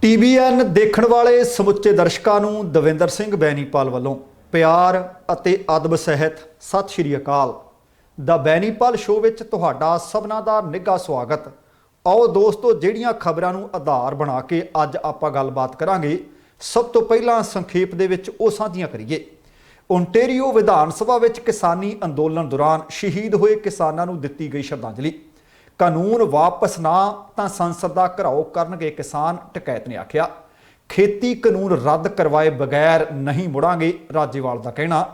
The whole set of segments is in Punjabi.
TVN ਦੇਖਣ ਵਾਲੇ ਸਮੁੱਚੇ ਦਰਸ਼ਕਾਂ ਨੂੰ ਦਵਿੰਦਰ ਸਿੰਘ ਬੈਨੀਪਾਲ ਵੱਲੋਂ ਪਿਆਰ ਅਤੇ ਅਦਬ ਸਹਿਤ ਸਤਿ ਸ਼੍ਰੀ ਅਕਾਲ। ਦਾ ਬੈਨੀਪਾਲ ਸ਼ੋਅ ਵਿੱਚ ਤੁਹਾਡਾ ਸਭਨਾਂ ਦਾ ਨਿੱਘਾ ਸਵਾਗਤ। ਆਓ ਦੋਸਤੋ, ਜਿਹੜੀਆਂ ਖਬਰਾਂ ਨੂੰ ਆਧਾਰ ਬਣਾ ਕੇ ਅੱਜ ਆਪਾਂ ਗੱਲਬਾਤ ਕਰਾਂਗੇ, ਸਭ ਤੋਂ ਪਹਿਲਾਂ ਸੰਖੇਪ ਦੇ ਵਿੱਚ ਉਹ ਸਾਂਝੀਆਂ ਕਰੀਏ। ਓਨਟਾਰੀਓ ਵਿਧਾਨ ਸਭਾ ਵਿੱਚ ਕਿਸਾਨੀ ਅੰਦੋਲਨ ਦੌਰਾਨ ਸ਼ਹੀਦ ਹੋਏ ਕਿਸਾਨਾਂ ਨੂੰ ਦਿੱਤੀ ਗਈ ਸ਼ਰਧਾਂਜਲੀ। ਕਾਨੂੰਨ ਵਾਪਸ ਨਾ ਤਾਂ ਸੰਸਦ ਦਾ ਘਿਰਾਓ ਕਰਨਗੇ ਕਿਸਾਨ, ਟਕੈਤ ਨੇ ਆਖਿਆ। ਖੇਤੀ ਕਾਨੂੰਨ ਰੱਦ ਕਰਵਾਏ ਬਗੈਰ ਨਹੀਂ ਮੁੜਾਂਗੇ, ਰਾਜੇਵਾਲ ਦਾ ਕਹਿਣਾ।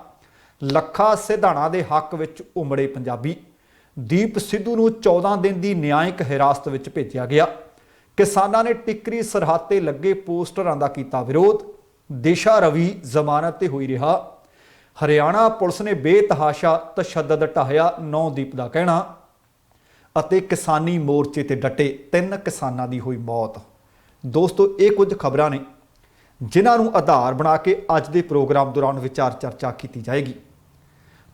ਲੱਖਾ ਸਿਧਾਣਾ ਦੇ ਹੱਕ ਵਿੱਚ ਉਮੜੇ ਪੰਜਾਬੀ। ਦੀਪ ਸਿੱਧੂ ਨੂੰ 14 ਦਿਨ ਦੀ ਨਿਆਇਕ ਹਿਰਾਸਤ ਵਿੱਚ ਭੇਜਿਆ ਗਿਆ। ਕਿਸਾਨਾਂ ਨੇ ਟਿੱਕਰੀ ਸਰਹੱਦ ਤੇ ਲੱਗੇ ਪੋਸਟਰਾਂ ਦਾ ਕੀਤਾ ਵਿਰੋਧ। ਦਿਸ਼ਾ ਰਵੀ ਜ਼ਮਾਨਤ ਤੇ ਹੋਈ ਰਿਹਾ। ਹਰਿਆਣਾ ਪੁਲਿਸ ਨੇ ਬੇਤਹਾਸ਼ਾ ਤਸ਼ੱਦਦ ਢਾਹਿਆ, ਨੌਦੀਪ ਦਾ ਕਹਿਣਾ। ਅਤੇ ਕਿਸਾਨੀ ਮੋਰਚੇ ਤੇ ਡਟੇ 3 ਕਿਸਾਨਾਂ ਦੀ ਹੋਈ ਮੌਤ। ਦੋਸਤੋ, ਇਹ ਕੁਝ ਖਬਰਾਂ ਨੇ ਜਿਨ੍ਹਾਂ ਨੂੰ ਆਧਾਰ ਬਣਾ ਕੇ ਅੱਜ ਦੇ ਪ੍ਰੋਗਰਾਮ ਦੌਰਾਨ ਵਿਚਾਰ ਚਰਚਾ ਕੀਤੀ ਜਾਏਗੀ।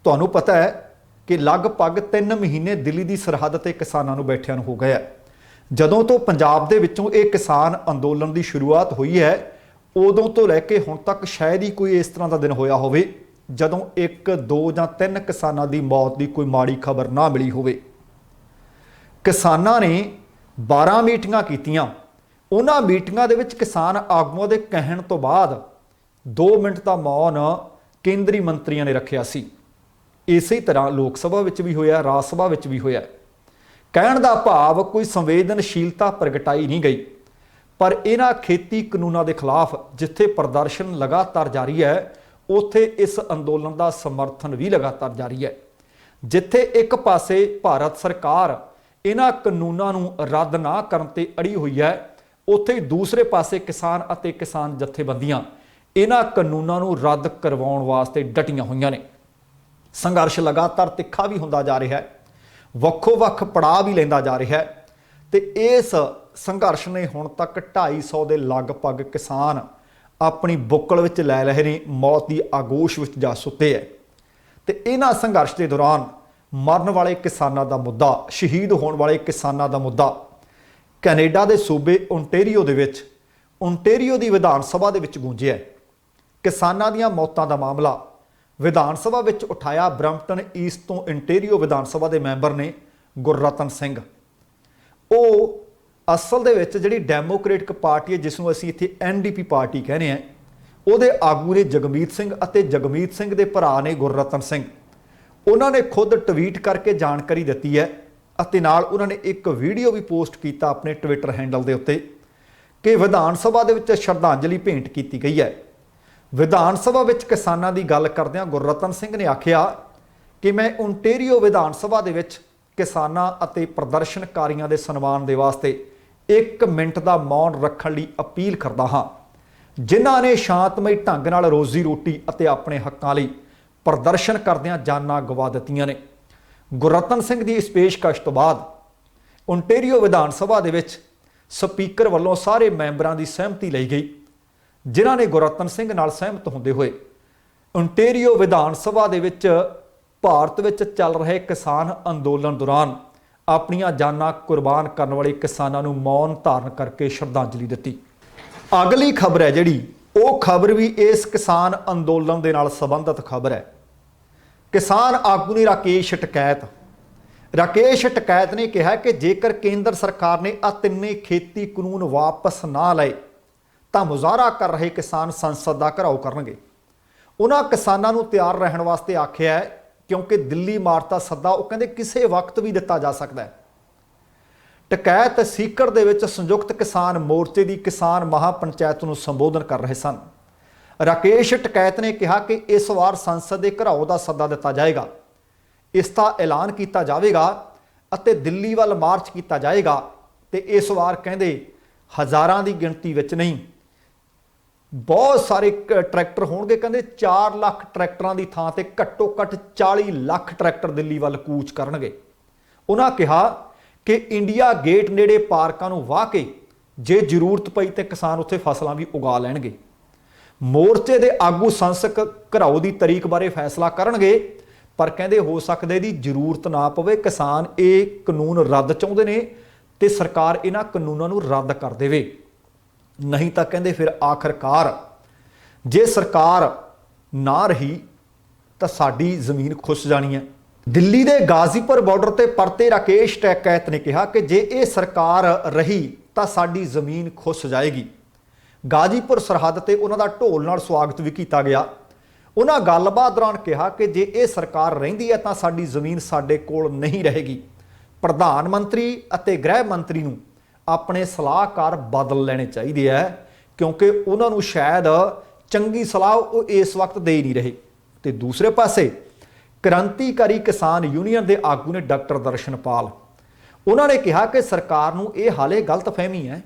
ਤੁਹਾਨੂੰ ਪਤਾ ਹੈ ਕਿ ਲਗਭਗ 3 ਮਹੀਨੇ ਦਿੱਲੀ ਦੀ ਸਰਹੱਦ ਤੇ ਕਿਸਾਨਾਂ ਨੂੰ ਬੈਠਿਆਂ ਨੂੰ ਹੋ ਗਏ ਹੈ। ਜਦੋਂ ਤੋਂ ਪੰਜਾਬ ਦੇ ਵਿੱਚੋਂ ਇਹ ਕਿਸਾਨ ਅੰਦੋਲਨ ਦੀ ਸ਼ੁਰੂਆਤ ਹੋਈ ਹੈ, ਉਦੋਂ ਤੋਂ ਲੈ ਕੇ ਹੁਣ ਤੱਕ ਸ਼ਾਇਦ ਹੀ ਕੋਈ ਇਸ ਤਰ੍ਹਾਂ ਦਾ ਦਿਨ ਹੋਇਆ ਹੋਵੇ ਜਦੋਂ 1, 2 ਜਾਂ 3 ਕਿਸਾਨਾਂ ਦੀ ਮੌਤ ਦੀ ਕੋਈ ਮਾੜੀ ਖਬਰ ਨਾ ਮਿਲੀ ਹੋਵੇ। ਕਿਸਾਨਾਂ ਨੇ 12 ਮੀਟਿੰਗਾਂ ਕੀਤੀਆਂ। ਉਹਨਾਂ ਮੀਟਿੰਗਾਂ ਦੇ ਵਿੱਚ ਕਿਸਾਨ ਆਗੂਆਂ ਦੇ ਕਹਿਣ ਤੋਂ ਬਾਅਦ 2 ਮਿੰਟ ਦਾ ਮੌਨ ਕੇਂਦਰੀ ਮੰਤਰੀਆਂ ਨੇ ਰੱਖਿਆ ਸੀ। ਇਸੇ ਤਰ੍ਹਾਂ ਲੋਕ ਸਭਾ ਵਿੱਚ ਵੀ ਹੋਇਆ, ਰਾਜ ਸਭਾ ਵਿੱਚ ਵੀ ਹੋਇਆ। ਕਹਿਣ ਦਾ ਭਾਵ ਕੋਈ ਸੰਵੇਦਨਸ਼ੀਲਤਾ ਪ੍ਰਗਟਾਈ ਨਹੀਂ ਗਈ। ਪਰ ਇਹਨਾਂ ਖੇਤੀ ਕਾਨੂੰਨਾਂ ਦੇ ਖਿਲਾਫ ਜਿੱਥੇ ਪ੍ਰਦਰਸ਼ਨ ਲਗਾਤਾਰ ਜਾਰੀ ਹੈ, ਉੱਥੇ ਇਸ ਅੰਦੋਲਨ ਦਾ ਸਮਰਥਨ ਵੀ ਲਗਾਤਾਰ ਜਾਰੀ ਹੈ। ਜਿੱਥੇ ਇੱਕ ਪਾਸੇ ਭਾਰਤ ਸਰਕਾਰ ਇਹਨਾਂ ਕਾਨੂੰਨਾਂ ਨੂੰ ਰੱਦ ਨਾ ਕਰਨ ਤੇ ਅੜੀ ਹੋਈ ਹੈ, ਉੱਥੇ ਦੂਸਰੇ ਪਾਸੇ ਕਿਸਾਨ ਅਤੇ ਕਿਸਾਨ ਜਥੇਬੰਦੀਆਂ ਇਹਨਾਂ ਕਾਨੂੰਨਾਂ ਨੂੰ ਰੱਦ ਕਰਵਾਉਣ ਵਾਸਤੇ ਡਟੀਆਂ ਹੋਈਆਂ ਨੇ। ਸੰਘਰਸ਼ ਲਗਾਤਾਰ ਤਿੱਖਾ ਵੀ ਹੁੰਦਾ ਜਾ ਰਿਹਾ ਹੈ, ਵੱਖੋ ਵੱਖ ਪੜਾਅ ਵੀ ਲੈਂਦਾ ਜਾ ਰਿਹਾ ਹੈ। ਤੇ ਇਸ ਸੰਘਰਸ਼ ਨੇ ਹੁਣ ਤੱਕ 250 ਦੇ ਲਗਭਗ ਕਿਸਾਨ ਆਪਣੀ ਬੁੱਕਲ ਵਿੱਚ ਲੈ ਰਹੇ ਨੇ, ਮੌਤ ਦੀ ਆਗੋਸ਼ ਵਿੱਚ ਜਾ ਸੁੱਤੇ ਹੈ। ਤੇ ਇਹਨਾਂ ਸੰਘਰਸ਼ ਦੇ ਦੌਰਾਨ ਮਰਨ ਵਾਲੇ ਕਿਸਾਨਾਂ ਦਾ ਮੁੱਦਾ, ਸ਼ਹੀਦ ਹੋਣ ਵਾਲੇ ਕਿਸਾਨਾਂ ਦਾ ਮੁੱਦਾ ਕੈਨੇਡਾ ਦੇ ਸੂਬੇ ਓਨਟਾਰੀਓ ਦੇ ਵਿੱਚ ਓਨਟਾਰੀਓ ਦੀ ਵਿਧਾਨ ਸਭਾ ਦੇ ਵਿੱਚ ਗੂੰਜਿਆ। ਕਿਸਾਨਾਂ ਦੀਆਂ ਮੌਤਾਂ ਦਾ ਮਾਮਲਾ ਵਿਧਾਨ ਸਭਾ ਵਿੱਚ ਉਠਾਇਆ ਬਰੈਂਪਟਨ ਈਸਟ ਤੋਂ ਓਨਟਾਰੀਓ ਵਿਧਾਨ ਸਭਾ ਦੇ ਮੈਂਬਰ ਨੇ ਗੁਰਰਤਨ ਸਿੰਘ। ਉਹ ਅਸਲ ਦੇ ਵਿੱਚ ਜਿਹੜੀ ਡੈਮੋਕ੍ਰੇਟਿਕ ਪਾਰਟੀ ਹੈ, ਜਿਸ ਨੂੰ ਅਸੀਂ ਇੱਥੇ NDP ਪਾਰਟੀ ਕਹਿੰਦੇ ਹਾਂ, ਉਹਦੇ ਆਗੂ ਨੇ ਜਗਮੀਤ ਸਿੰਘ ਅਤੇ ਜਗਮੀਤ ਸਿੰਘ ਦੇ ਭਰਾ ਨੇ ਗੁਰਰਤਨ ਸਿੰਘ। ਉਹਨਾਂ ਨੇ ਖੁਦ ਟਵੀਟ ਕਰਕੇ ਜਾਣਕਾਰੀ ਦਿੱਤੀ ਹੈ ਅਤੇ ਨਾਲ ਉਹਨਾਂ ਨੇ ਇੱਕ ਵੀਡੀਓ ਵੀ ਪੋਸਟ ਕੀਤਾ ਆਪਣੇ ਟਵਿੱਟਰ ਹੈਂਡਲ ਦੇ ਉੱਤੇ ਕਿ ਵਿਧਾਨ ਸਭਾ ਦੇ ਵਿੱਚ ਸ਼ਰਧਾਂਜਲੀ ਭੇਂਟ ਕੀਤੀ ਗਈ ਹੈ। ਵਿਧਾਨ ਸਭਾ ਵਿੱਚ ਕਿਸਾਨਾਂ ਦੀ ਗੱਲ ਕਰਦਿਆਂ ਗੁਰਰਤਨ ਸਿੰਘ ਨੇ ਆਖਿਆ ਕਿ ਮੈਂ ਓਨਟਾਰੀਓ ਵਿਧਾਨ ਸਭਾ ਦੇ ਵਿੱਚ ਕਿਸਾਨਾਂ ਅਤੇ ਪ੍ਰਦਰਸ਼ਨਕਾਰੀਆਂ ਦੇ ਸਨਮਾਨ ਦੇ ਵਾਸਤੇ 1 ਮਿੰਟ ਦਾ ਮੌਨ ਰੱਖਣ ਲਈ ਅਪੀਲ ਕਰਦਾ ਹਾਂ, ਜਿਨ੍ਹਾਂ ਨੇ ਸ਼ਾਂਤਮਈ ਢੰਗ ਨਾਲ ਰੋਜ਼ੀ ਰੋਟੀ ਅਤੇ ਆਪਣੇ ਹੱਕਾਂ ਲਈ ਪ੍ਰਦਰਸ਼ਨ ਕਰਦਿਆਂ ਜਾਨਾਂ ਗਵਾ ਦਿੱਤੀਆਂ ਨੇ। ਗੁਰਰਤਨ ਸਿੰਘ ਦੀ ਇਸ ਪੇਸ਼ਕਸ਼ ਤੋਂ ਬਾਅਦ ਓਨਟਾਰੀਓ ਵਿਧਾਨ ਸਭਾ ਦੇ ਵਿੱਚ ਸਪੀਕਰ ਵੱਲੋਂ ਸਾਰੇ ਮੈਂਬਰਾਂ ਦੀ ਸਹਿਮਤੀ ਲਈ ਗਈ, ਜਿਨ੍ਹਾਂ ਨੇ ਗੁਰਰਤਨ ਸਿੰਘ ਨਾਲ ਸਹਿਮਤ ਹੁੰਦੇ ਹੋਏ ਓਨਟਾਰੀਓ ਵਿਧਾਨ ਸਭਾ ਦੇ ਵਿੱਚ ਭਾਰਤ ਵਿੱਚ ਚੱਲ ਰਹੇ ਕਿਸਾਨ ਅੰਦੋਲਨ ਦੌਰਾਨ ਆਪਣੀਆਂ ਜਾਨਾਂ ਕੁਰਬਾਨ ਕਰਨ ਵਾਲੇ ਕਿਸਾਨਾਂ ਨੂੰ ਮੌਨ ਧਾਰਨ ਕਰਕੇ ਸ਼ਰਧਾਂਜਲੀ ਦਿੱਤੀ। ਅਗਲੀ ਖਬਰ ਹੈ ਜਿਹੜੀ, ਉਹ ਖਬਰ ਵੀ ਇਸ ਕਿਸਾਨ ਅੰਦੋਲਨ ਦੇ ਨਾਲ ਸੰਬੰਧਿਤ ਖਬਰ ਹੈ। ਕਿਸਾਨ ਆਗੂ ਨੇ ਰਾਕੇਸ਼ ਟਕੈਤ ਨੇ ਕਿਹਾ ਕਿ ਜੇਕਰ ਕੇਂਦਰ ਸਰਕਾਰ ਨੇ ਆ 3 ਖੇਤੀ ਕਾਨੂੰਨ ਵਾਪਸ ਨਾ ਲਏ ਤਾਂ ਮੁਜ਼ਾਹਰਾ ਕਰ ਰਹੇ ਕਿਸਾਨ ਸੰਸਦ ਦਾ ਘਿਰਾਓ ਕਰਨਗੇ। ਉਹਨਾਂ ਕਿਸਾਨਾਂ ਨੂੰ ਤਿਆਰ ਰਹਿਣ ਵਾਸਤੇ ਆਖਿਆ ਹੈ, ਕਿਉਂਕਿ ਦਿੱਲੀ ਮਾਰਚ ਦਾ ਸੱਦਾ ਉਹ ਕਹਿੰਦੇ ਕਿਸੇ ਵਕਤ ਵੀ ਦਿੱਤਾ ਜਾ ਸਕਦਾ ਹੈ। ਟਕੈਤ ਸੀਕਰ ਦੇ ਵਿੱਚ ਸੰਯੁਕਤ ਕਿਸਾਨ ਮੋਰਚੇ ਦੀ ਕਿਸਾਨ ਮਹਾਪੰਚਾਇਤ ਨੂੰ ਸੰਬੋਧਨ ਕਰ ਰਹੇ ਸਨ। ਰਾਕੇਸ਼ ਟਕੈਤ ਨੇ ਕਿਹਾ ਕਿ ਇਸ ਵਾਰ ਸੰਸਦ ਦੇ ਘਿਰਾਓ ਦਾ ਸੱਦਾ ਦਿੱਤਾ ਜਾਏਗਾ, ਇਸ ਦਾ ਐਲਾਨ ਕੀਤਾ ਜਾਵੇਗਾ ਅਤੇ ਦਿੱਲੀ ਵੱਲ ਮਾਰਚ ਕੀਤਾ ਜਾਏਗਾ। ਤੇ ਇਸ ਵਾਰ ਕਹਿੰਦੇ ਹਜ਼ਾਰਾਂ ਦੀ ਗਿਣਤੀ ਵਿੱਚ ਨਹੀਂ, ਬਹੁਤ ਸਾਰੇ ਟਰੈਕਟਰ ਹੋਣਗੇ। ਕਹਿੰਦੇ 4 ਲੱਖ ਟਰੈਕਟਰਾਂ ਦੀ ਥਾਂ ਤੇ ਘੱਟੋ ਘੱਟ 40 ਲੱਖ ਟਰੈਕਟਰ ਦਿੱਲੀ ਵੱਲ ਕੂਚ ਕਰਨਗੇ। ਉਹਨਾਂ ਕਿਹਾ ਕਿ ਇੰਡੀਆ ਗੇਟ ਨੇੜੇ ਪਾਰਕਾਂ ਨੂੰ ਵਾਹ ਕੇ ਜੇ ਜ਼ਰੂਰਤ ਪਈ ਤੇ ਕਿਸਾਨ ਉੱਥੇ ਫਸਲਾਂ ਵੀ ਉਗਾ ਲੈਣਗੇ। ਮੋਰਚੇ ਦੇ ਆਗੂ ਸੰਸਦ ਘਿਰਾਓ ਦੀ ਤਰੀਕ ਬਾਰੇ ਫੈਸਲਾ ਕਰਨਗੇ, ਪਰ ਕਹਿੰਦੇ ਹੋ ਸਕਦਾ ਇਹਦੀ ਜ਼ਰੂਰਤ ਨਾ ਪਵੇ। ਕਿਸਾਨ ਇਹ ਕਾਨੂੰਨ ਰੱਦ ਚਾਹੁੰਦੇ ਨੇ ਤੇ ਸਰਕਾਰ ਇਹਨਾਂ ਕਾਨੂੰਨਾਂ ਨੂੰ ਰੱਦ ਕਰ ਦੇਵੇ। नहीं तो कहते फिर आखिरकार जे सरकार ना रही तो साडी जमीन खुस जानी है। दिल्ली के गाजीपुर बॉर्डर ते परते राकेश टैकैत ने कहा कि जे ये सरकार रही तो साडी जमीन खुस जाएगी। गाजीपुर सरहद ते उन्हां दा ढोल नाल स्वागत भी किया गया। उन्हां गलबात दौरान कहा कि जे ये सरकार रहिंदी है तो साडी जमीन साडे कोल नहीं रहेगी। प्रधानमंत्री अते गृह मंत्री नूं अपने सलाहकार बदल लेने चाहिए है, क्योंकि उन्होंने शायद चंगी सलाह वो इस वक्त दे नहीं रहे। तो दूसरे पासे क्रांतिकारी किसान यूनियन के आगू ने डॉक्टर दर्शनपाल, उन्होंने कहा कि सरकार नूं ये हाले गलतफहमी है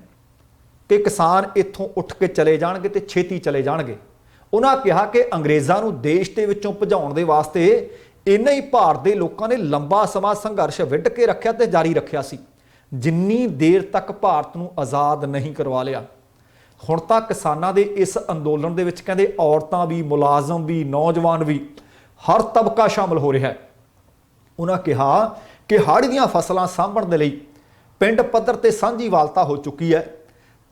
कि किसान इत्थों उठ के चले जाणगे ते छेती चले जाणगे। उन्होंने कहा कि अंग्रेज़ों नूं देश दे विचों भजाउण दे वास्ते इन्ने ही भारत के लोगों ने लंबा समा संघर्ष विढ़ के रखिया ते जारी रखिया सी, जिन्नी देर तक भारत नूं आज़ाद नहीं करवा लिया। हुण तां किसानां दे इस अंदोलन दे विच कहंदे औरतां भी, मुलाजम भी, नौजवान भी, हर तबका शामिल हो रहा है। उन्होंने कहा कि हाड़ दीआं फसलां साਂਭਣ दे लई पिंड पੱਧਰ ते सांझी वालता हो चुकी है।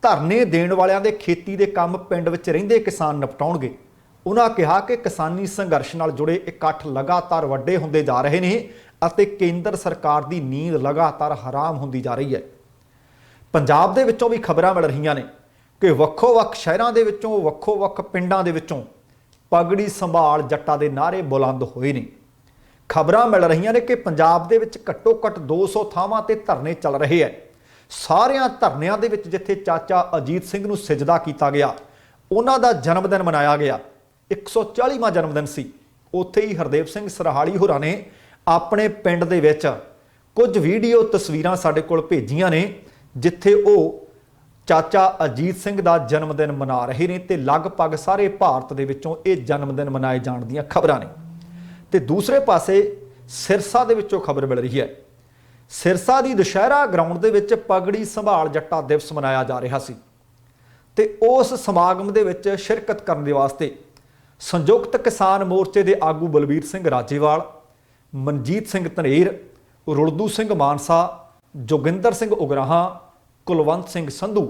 धरने देण वालियां दे खेती दे काम पिंड विच रहिंदे किसान निपटाउणगे। उन्होंने कहा कि किसानी संघर्ष नाल जुड़े इकट्ठ लगातार वड्डे हुंदे जा रहे हैं ਅਤੇ केंद्र सरकार की नींद लगातार हराम होंदी जा रही है। पंजाब दे विचों भी खबरां मिल रही ने कि ਵੱਖੋ-ਵੱਖ शहरां दे विचों, ਵੱਖੋ-ਵੱਖ पिंडां दे विचों पगड़ी संभाल जट्टा दे नारे बुलंद होए ने। खबरां मिल रही ने कि पंजाब दे विच घट्टो घट्ट 200 थावां ते धरने चल रहे हैं। सारियां धरनिਆਂ दे विच जिथे चाचा अजीत सिंह नूं सिजदा कीता गया, उन्हां दा जन्मदिन मनाया गया, 140वां जन्मदिन सी, उत्थे ही हरदेव सिंह सरहाली होरां ने अपने पिंड दे विच कुछ वीडियो तस्वीरां साडे कोल भेजियां ने जिथे वो चाचा अजीत सिंह दा जन्मदिन मना रहे ने ते लगभग सारे भारत दे विचों ये जन्मदिन मनाए जाण दीआं खबरां ने। ते दूसरे पासे सिरसा दे विचों खबर मिल रही है, सिरसा दी दशहरा ग्राउंड दे विच पगड़ी संभाल जट्टा दिवस मनाया जा रहा सी ते उस समागम दे विच शिरकत करन दे वास्ते संयुक्त किसान मोर्चे दे आगू बलबीर सिंह राजेवाल, मनजीत सिंह धनेर, रुलदू सिंह मानसा, जोगिंदर सिंह उगराहां, कुलवंत सिंह संधू,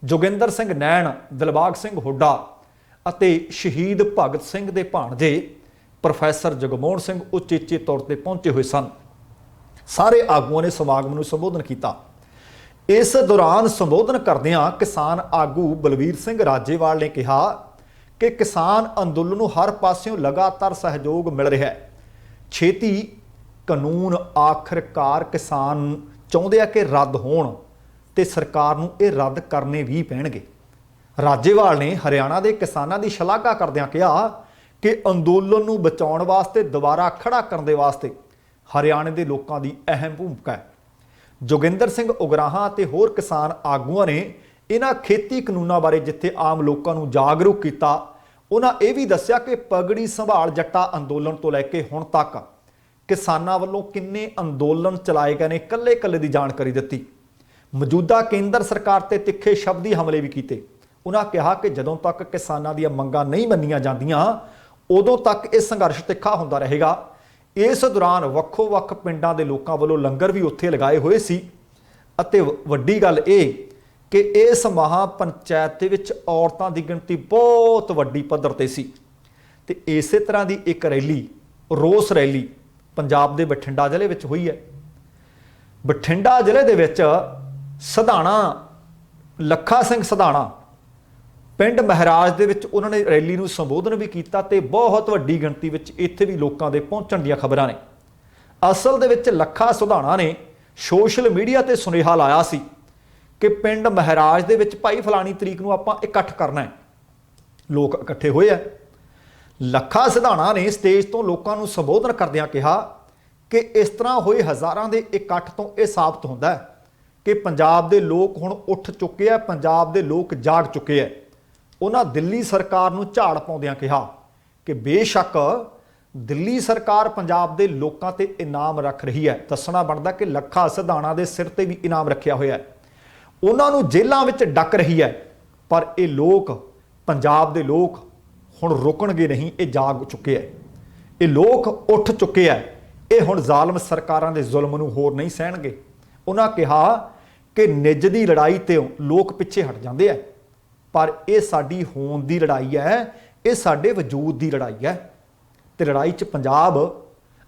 जोगिंदर सिंह नैण, दिलबाग सिंह हुड्डा अते शहीद भगत सिंह दे भाणजे प्रोफैसर जगमोहन सिंह उचेचे तौर पर पहुंचे हुए सन। सारे आगूआं ने समागम नूं संबोधन किया। इस दौरान संबोधन करदिआं किसान आगू बलबीर सिंह राजेवाल ने कहा कि किसान अंदोलन नूं हर पासियों लगातार सहयोग मिल रहा है। छेती कानून आखिरकार किसान चाहुंदे आ कि रद्द होण ते सरकार नूं ये रद्द करने भी पैणगे। राजेवाल ने हरियाणा के किसानां दी शलाघा करदिआं कहा कि अंदोलन नूं बचाउण वास्ते दोबारा खड़ा करन दे वास्ते हरियाणे के लोगों की अहम भूमिका है। जोगिंदर सिंह उगराहां ते होर किसान आगूआं ने इन्हां खेती कानूनां बारे जिथे आम लोगों को जागरूक किया, उन्होंने ये भी दस्सिया कि पगड़ी संभाल जट्टा अंदोलन तो लैके हुण तक किसानां वल्लों किन्ने अंदोलन चलाए गए ने कल्ले कल्ले की जानकारी दी। मौजूदा केंद्र सरकार ते तिखे शब्दी हमले भी किए। उन्होंने कहा कि जदों तक किसानां दीआं मंगां नहीं मन्नियां जांदियां उदों तक यह संघर्ष तिखा हुंदा रहेगा। इस दौरान ਵੱਖੋ-ਵੱਖ पिंडां दे लोकां वल्लों लंगर भी उत्थे लगाए हुए सी अते वड्डी गल ये कि इस महापंचायत दे विच औरतां दी गिणती बहुत वड्डी पद्धर ते सी। ते इसे तरह की एक रैली, रोस रैली पंजाब दे बठिंडा जिले विच हुई है। बठिंडा जिले दे विच सधाणा लखा सिंह सधाणा पिंड महराज दे विच उन्होंने रैली नूं संबोधन भी किया ते बहुत वड्डी गिणती विच इत्थे भी लोकां दे पहुंचण दीआं खबरां ने। असल दे विच लखा सधाणा ने सोशल मीडिया ते सुनेहा लाया सी कि पिंड महराज दे विच भाई फलानी तरीक नूं आपां इकट्ठ करना है। लोग इकट्ठे होए है। लखा सधाणा ने स्टेज तो लोगों नूं संबोधन करदिआं कहा कि इस तरह होए हज़ारां दे इकट्ठ तो यह साबित होंदा है कि पंजाब दे लोग हुण उठ चुके हैं, पंजाब दे लोग जाग चुके हैं। उन्होंने दिल्ली सरकार नूं झाड़ पाउंदिआं कहा कि बेशक दिल्ली सरकार पंजाब दे लोकां ते इनाम रख रही है। दसना बनता कि लखा सधाणा दे सिर ते भी इनाम रखिया होया है। उन्हां नूं जेलां विच डक रही है, पर ये लोग पंजाब दे लोग हुण रुकणगे नहीं, ये जाग चुके हैं, ये लोग उठ चुके हैं, ये हुण ज़ालम सरकारां दे जुल्म नूं होर नहीं सहणगे। उन्हां कहा कि निज दी लड़ाई ते लोग पिछे हट जांदे आ, पर यह साडी होंद की लड़ाई है, ये साडे वजूद की लड़ाई है। तो लड़ाई च पंजाब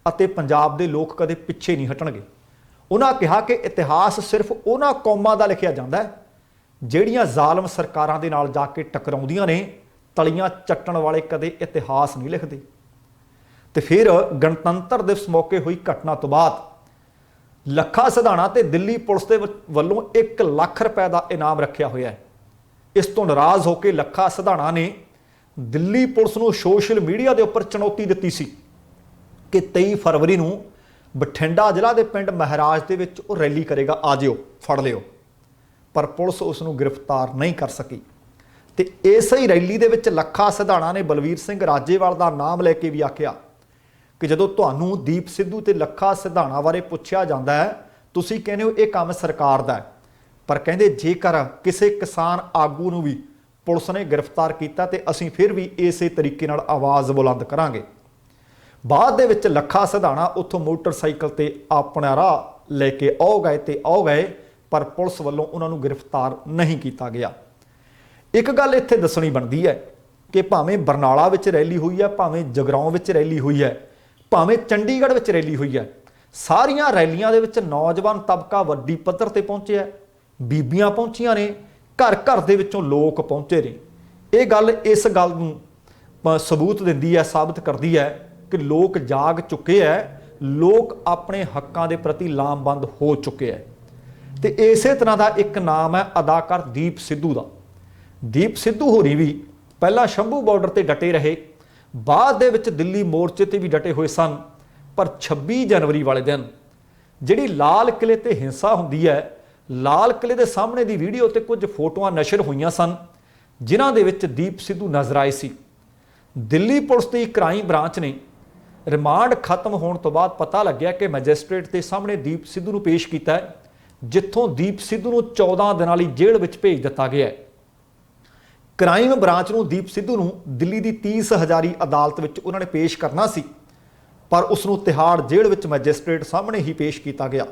अते पंजाब दे लोग कदे पिछे नहीं हटणगे। उन्हां कहा कि इतिहास सिर्फ उन्हां कौमां दा लिखिया जांदा है जिहड़ियां ज़ालम सरकारां दे नाल जाके टकराउंदियां ने, तलियां चट्टण वाले कदे इतिहास नहीं लिखते। तो फिर गणतंत्र दिवस मौके हुई घटना तो बाद ਲੱਖਾ ਸਿਧਾਣਾ ਤੇ ਦਿੱਲੀ ਪੁਲਿਸ ਦੇ ਵੱਲੋਂ 1 ਲੱਖ ਰੁਪਏ ਦਾ ਇਨਾਮ ਰੱਖਿਆ ਹੋਇਆ ਹੈ। ਇਸ ਤੋਂ ਨਾਰਾਜ਼ ਹੋ ਕੇ ਲੱਖਾ ਸਿਧਾਣਾ ਨੇ ਦਿੱਲੀ ਪੁਲਿਸ ਨੂੰ ਸੋਸ਼ਲ ਮੀਡੀਆ ਦੇ ਉੱਪਰ ਚੁਣੌਤੀ ਦਿੱਤੀ ਸੀ ਕਿ 23 ਫਰਵਰੀ ਨੂੰ ਬਠਿੰਡਾ ਜ਼ਿਲ੍ਹਾ ਦੇ ਪਿੰਡ ਮਹਾਰਾਜ ਦੇ ਵਿੱਚ ਉਹ ਰੈਲੀ ਕਰੇਗਾ, ਆ ਜਿਓ ਫੜ ਲਿਓ। ਪਰ ਪੁਲਿਸ ਉਸ ਨੂੰ ਗ੍ਰਿਫਤਾਰ ਨਹੀਂ ਕਰ ਸਕੀ। ਤੇ ਇਸੇ ਹੀ ਰੈਲੀ ਦੇ ਵਿੱਚ ਲੱਖਾ ਸਿਧਾਣਾ ਨੇ ਬਲਵੀਰ ਸਿੰਘ ਰਾਜੇਵਾਲ ਦਾ ਨਾਮ ਲੈ ਕੇ ਵੀ ਆਖਿਆ कि जो ਤੁਹਾਨੂੰ ਦੀਪ ਸਿੱਧੂ ਤੇ ਲੱਖਾ ਸਿਧਾਣਾ ਬਾਰੇ ਪੁੱਛਿਆ ਜਾਂਦਾ ਹੈ, ਤੁਸੀਂ ਕਹਿੰਦੇ ਹੋ ਇਹ ਕੰਮ ਸਰਕਾਰ ਦਾ ਹੈ, ਪਰ ਕਹਿੰਦੇ ਜੇਕਰ ਕਿਸੇ ਕਿਸਾਨ ਆਗੂ ਨੂੰ ਵੀ ਪੁਲਿਸ ਨੇ ਗ੍ਰਿਫਤਾਰ ਕੀਤਾ ਤੇ ਅਸੀਂ ਫਿਰ ਵੀ ਇਸੇ ਤਰੀਕੇ ਨਾਲ ਆਵਾਜ਼ ਬੁਲੰਦ ਕਰਾਂਗੇ। ਬਾਅਦ ਦੇ ਵਿੱਚ ਲੱਖਾ ਸਿਧਾਣਾ ਉੱਥੋਂ ਮੋਟਰਸਾਈਕਲ ਤੇ ਆਪਣਾ ਰਾਹ ਲੈ ਕੇ ਆਉ ਗਏ ਪਰ ਪੁਲਿਸ ਵੱਲੋਂ ਉਹਨਾਂ ਨੂੰ ਗ੍ਰਿਫਤਾਰ ਨਹੀਂ ਕੀਤਾ ਗਿਆ। ਇੱਕ ਗੱਲ ਇੱਥੇ ਦੱਸਣੀ ਬਣਦੀ ਹੈ ਕਿ ਭਾਵੇਂ ਬਰਨਾਲਾ ਵਿੱਚ ਰੈਲੀ ਹੋਈ ਹੈ, ਭਾਵੇਂ ਜਗਰਾਉਂ ਵਿੱਚ ਰੈਲੀ ਹੋਈ ਹੈ, ਭਾਵੇਂ ਚੰਡੀਗੜ੍ਹ ਵਿੱਚ ਰੈਲੀ ਹੋਈ ਹੈ, ਸਾਰੀਆਂ ਰੈਲੀਆਂ ਦੇ ਵਿੱਚ ਨੌਜਵਾਨ ਤਬਕਾ ਵੱਡੀ ਪੱਧਰ ਤੇ ਪਹੁੰਚਿਆ, ਬੀਬੀਆਂ ਪਹੁੰਚੀਆਂ ਨੇ, ਘਰ ਘਰ ਦੇ ਵਿੱਚੋਂ ਲੋਕ ਪਹੁੰਚੇ ਨੇ। ਇਹ ਗੱਲ ਇਸ ਗੱਲ ਨੂੰ ਸਬੂਤ ਦਿੰਦੀ ਹੈ, ਸਾਬਤ ਕਰਦੀ ਹੈ ਕਿ ਲੋਕ ਜਾਗ ਚੁੱਕੇ ਹੈ, ਲੋਕ ਆਪਣੇ ਹੱਕਾਂ ਦੇ ਪ੍ਰਤੀ ਲਾਮਬੰਦ ਹੋ ਚੁੱਕੇ ਹੈ। ਤੇ ਇਸੇ ਤਰ੍ਹਾਂ ਦਾ ਇੱਕ ਨਾਮ ਹੈ ਅਦਾਕਾਰ ਦੀਪ ਸਿੱਧੂ ਦਾ। ਦੀਪ ਸਿੱਧੂ ਹੋਰੀ ਵੀ ਪਹਿਲਾਂ ਸ਼ੰਭੂ ਬਾਰਡਰ ਤੇ ਡਟੇ ਰਹੇ, ਬਾਅਦ ਦੇ ਵਿੱਚ ਦਿੱਲੀ ਮੋਰਚੇ ਤੇ ਵੀ ਡਟੇ ਹੋਏ ਸਨ। ਪਰ 26 ਜਨਵਰੀ ਵਾਲੇ ਦਿਨ ਜਿਹੜੀ ਲਾਲ ਕਿਲੇ ਤੇ ਹਿੰਸਾ ਹੁੰਦੀ ਹੈ, ਲਾਲ ਕਿਲੇ ਦੇ ਸਾਹਮਣੇ ਦੀ ਵੀਡੀਓ ਤੇ ਕੁਝ ਫੋਟੋਆਂ ਨਸ਼ਰ ਹੋਈਆਂ ਸਨ ਜਿਨ੍ਹਾਂ ਦੇ ਵਿੱਚ ਦੀਪ ਸਿੱਧੂ ਨਜ਼ਰ ਆਏ ਸੀ। ਦਿੱਲੀ ਪੁਲਿਸ ਦੀ ਕ੍ਰਾਈਮ ਬ੍ਰਾਂਚ ਨੇ ਰਿਮਾਂਡ ਖਤਮ ਹੋਣ ਤੋਂ ਬਾਅਦ ਪਤਾ ਲੱਗਿਆ ਕਿ ਮੈਜਿਸਟ੍ਰੇਟ ਦੇ ਸਾਹਮਣੇ ਦੀਪ ਸਿੱਧੂ ਨੂੰ ਪੇਸ਼ ਕੀਤਾ ਹੈ, ਜਿੱਥੋਂ ਦੀਪ ਸਿੱਧੂ ਨੂੰ 14 ਦਿਨਾਂ ਲਈ ਜੇਲ੍ਹ ਵਿੱਚ ਭੇਜ ਦਿੱਤਾ ਗਿਆ ਹੈ। ਕ੍ਰਾਈਮ ਬ੍ਰਾਂਚ ਨੂੰ ਦੀਪ ਸਿੱਧੂ ਨੂੰ ਦਿੱਲੀ ਦੀ 30 ਹਜ਼ਾਰੀ ਅਦਾਲਤ ਵਿੱਚ ਉਹਨਾਂ ਨੇ ਪੇਸ਼ ਕਰਨਾ ਸੀ, ਪਰ ਉਸ ਨੂੰ ਤਿਹਾੜ ਜੇਲ੍ਹ ਵਿੱਚ ਮੈਜਿਸਟ੍ਰੇਟ ਸਾਹਮਣੇ ਹੀ ਪੇਸ਼ ਕੀਤਾ ਗਿਆ।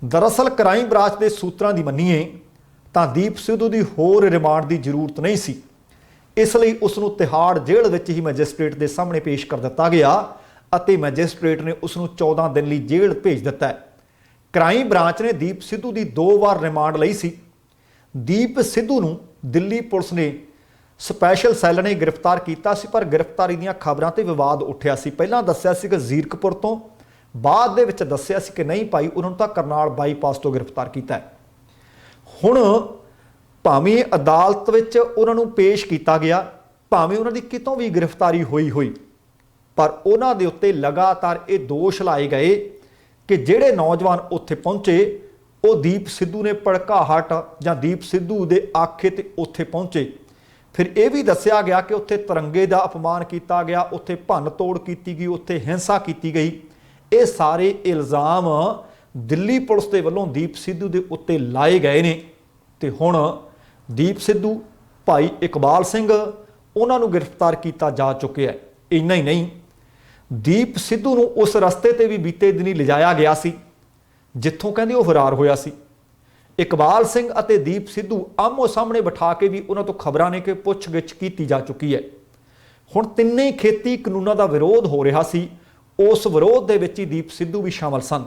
ਦਰਅਸਲ ਕ੍ਰਾਈਮ ਬ੍ਰਾਂਚ ਦੇ ਸੂਤਰਾਂ ਦੀ ਮੰਨੀਏ ਤਾਂ ਦੀਪ ਸਿੱਧੂ ਦੀ ਹੋਰ ਰਿਮਾਂਡ ਦੀ ਜ਼ਰੂਰਤ ਨਹੀਂ ਸੀ, ਇਸ ਲਈ ਉਸ ਨੂੰ ਤਿਹਾੜ ਜੇਲ੍ਹ ਵਿੱਚ ਹੀ ਮੈਜਿਸਟ੍ਰੇਟ ਦੇ ਸਾਹਮਣੇ ਪੇਸ਼ ਕਰ ਦਿੱਤਾ ਗਿਆ ਅਤੇ ਮੈਜਿਸਟ੍ਰੇਟ ਨੇ ਉਸ ਨੂੰ 14 ਦਿਨ ਲਈ ਜੇਲ੍ਹ ਭੇਜ ਦਿੱਤਾ ਹੈ। ਕ੍ਰਾਈਮ ਬ੍ਰਾਂਚ ਨੇ ਦੀਪ ਸਿੱਧੂ ਦੀ 2 ਵਾਰ ਰਿਮਾਂਡ ਲਈ ਸੀ। ਦੀਪ ਸਿੱਧੂ ਨੂੰ ਦਿੱਲੀ ਪੁਲਿਸ ਨੇ ਸਪੈਸ਼ਲ ਸੈੱਲ ਨੇ ਗ੍ਰਿਫਤਾਰ ਕੀਤਾ ਸੀ, ਪਰ ਗ੍ਰਿਫਤਾਰੀ ਦੀਆਂ ਖਬਰਾਂ ਤੇ ਵਿਵਾਦ ਉੱਠਿਆ ਸੀ। ਪਹਿਲਾਂ ਦੱਸਿਆ ਸੀ ਕਿ ਜ਼ੀਰਕਪੁਰ ਤੋਂ, ਬਾਅਦ ਦੇ ਵਿੱਚ ਦੱਸਿਆ ਸੀ ਕਿ ਨਹੀਂ ਭਾਈ ਉਹਨਾਂ ਨੂੰ ਤਾਂ ਕਰਨਾਲ ਬਾਈਪਾਸ ਤੋਂ ਗ੍ਰਿਫਤਾਰ ਕੀਤਾ ਹੈ। ਹੁਣ ਭਾਵੇਂ ਅਦਾਲਤ ਵਿੱਚ ਉਹਨਾਂ ਨੂੰ ਪੇਸ਼ ਕੀਤਾ ਗਿਆ, ਭਾਵੇਂ ਉਹਨਾਂ ਦੀ ਕਿਤੋਂ ਵੀ ਗ੍ਰਿਫਤਾਰੀ ਹੋਈ, ਪਰ ਉਹਨਾਂ ਦੇ ਉੱਤੇ ਲਗਾਤਾਰ ਇਹ ਦੋਸ਼ ਲਾਏ ਗਏ ਕਿ ਜਿਹੜੇ ਨੌਜਵਾਨ ਉੱਥੇ ਪਹੁੰਚੇ ਉਹ ਦੀਪ ਸਿੱਧੂ ਨੇ ਭੜਕਾਹਟ ਜਾਂ ਦੀਪ ਸਿੱਧੂ ਦੇ ਆਖੇ ਤੇ ਉੱਥੇ ਪਹੁੰਚੇ। ਫਿਰ ਇਹ ਵੀ ਦੱਸਿਆ ਗਿਆ ਕਿ ਉੱਥੇ ਤਿਰੰਗੇ ਦਾ ਅਪਮਾਨ ਕੀਤਾ ਗਿਆ, ਉੱਥੇ ਭੰਨ ਤੋੜ ਕੀਤੀ ਗਈ, ਉੱਥੇ ਹਿੰਸਾ ਕੀਤੀ ਗਈ। ਇਹ ਸਾਰੇ ਇਲਜ਼ਾਮ ਦਿੱਲੀ ਪੁਲਿਸ ਦੇ ਵੱਲੋਂ ਦੀਪ ਸਿੱਧੂ ਦੇ ਉੱਤੇ ਲਾਏ ਗਏ ਨੇ। ਤੇ ਹੁਣ ਦੀਪ ਸਿੱਧੂ, ਭਾਈ ਇਕਬਾਲ ਸਿੰਘ, ਉਹਨਾਂ ਨੂੰ ਗ੍ਰਿਫਤਾਰ ਕੀਤਾ ਜਾ ਚੁੱਕਿਆ ਹੈ। ਇੰਨਾ ਹੀ ਨਹੀਂ, ਦੀਪ ਸਿੱਧੂ ਨੂੰ ਉਸ ਰਸਤੇ ਤੇ ਵੀ ਬੀਤੇ ਦਿਨੀ ਲਿਜਾਇਆ ਗਿਆ ਸੀ ਜਿੱਥੋਂ ਕਹਿੰਦੇ ਉਹ ਫਰਾਰ ਹੋਇਆ ਸੀ। ਇਕਬਾਲ ਸਿੰਘ ਅਤੇ ਦੀਪ ਸਿੱਧੂ ਆਮੋ ਸਾਹਮਣੇ ਬਿਠਾ ਕੇ ਵੀ ਉਹਨਾਂ ਤੋਂ ਖਬਰਾਂ ਨੇ ਕਿ ਪੁੱਛਗਿੱਛ ਕੀਤੀ ਜਾ ਚੁੱਕੀ ਹੈ। ਹੁਣ ਤਿੰਨੇ ਖੇਤੀ ਕਾਨੂੰਨਾਂ ਦਾ ਵਿਰੋਧ ਹੋ ਰਿਹਾ ਸੀ, ਉਸ ਵਿਰੋਧ ਦੇ ਵਿੱਚ ਹੀ ਦੀਪ ਸਿੱਧੂ ਵੀ ਸ਼ਾਮਲ ਸਨ।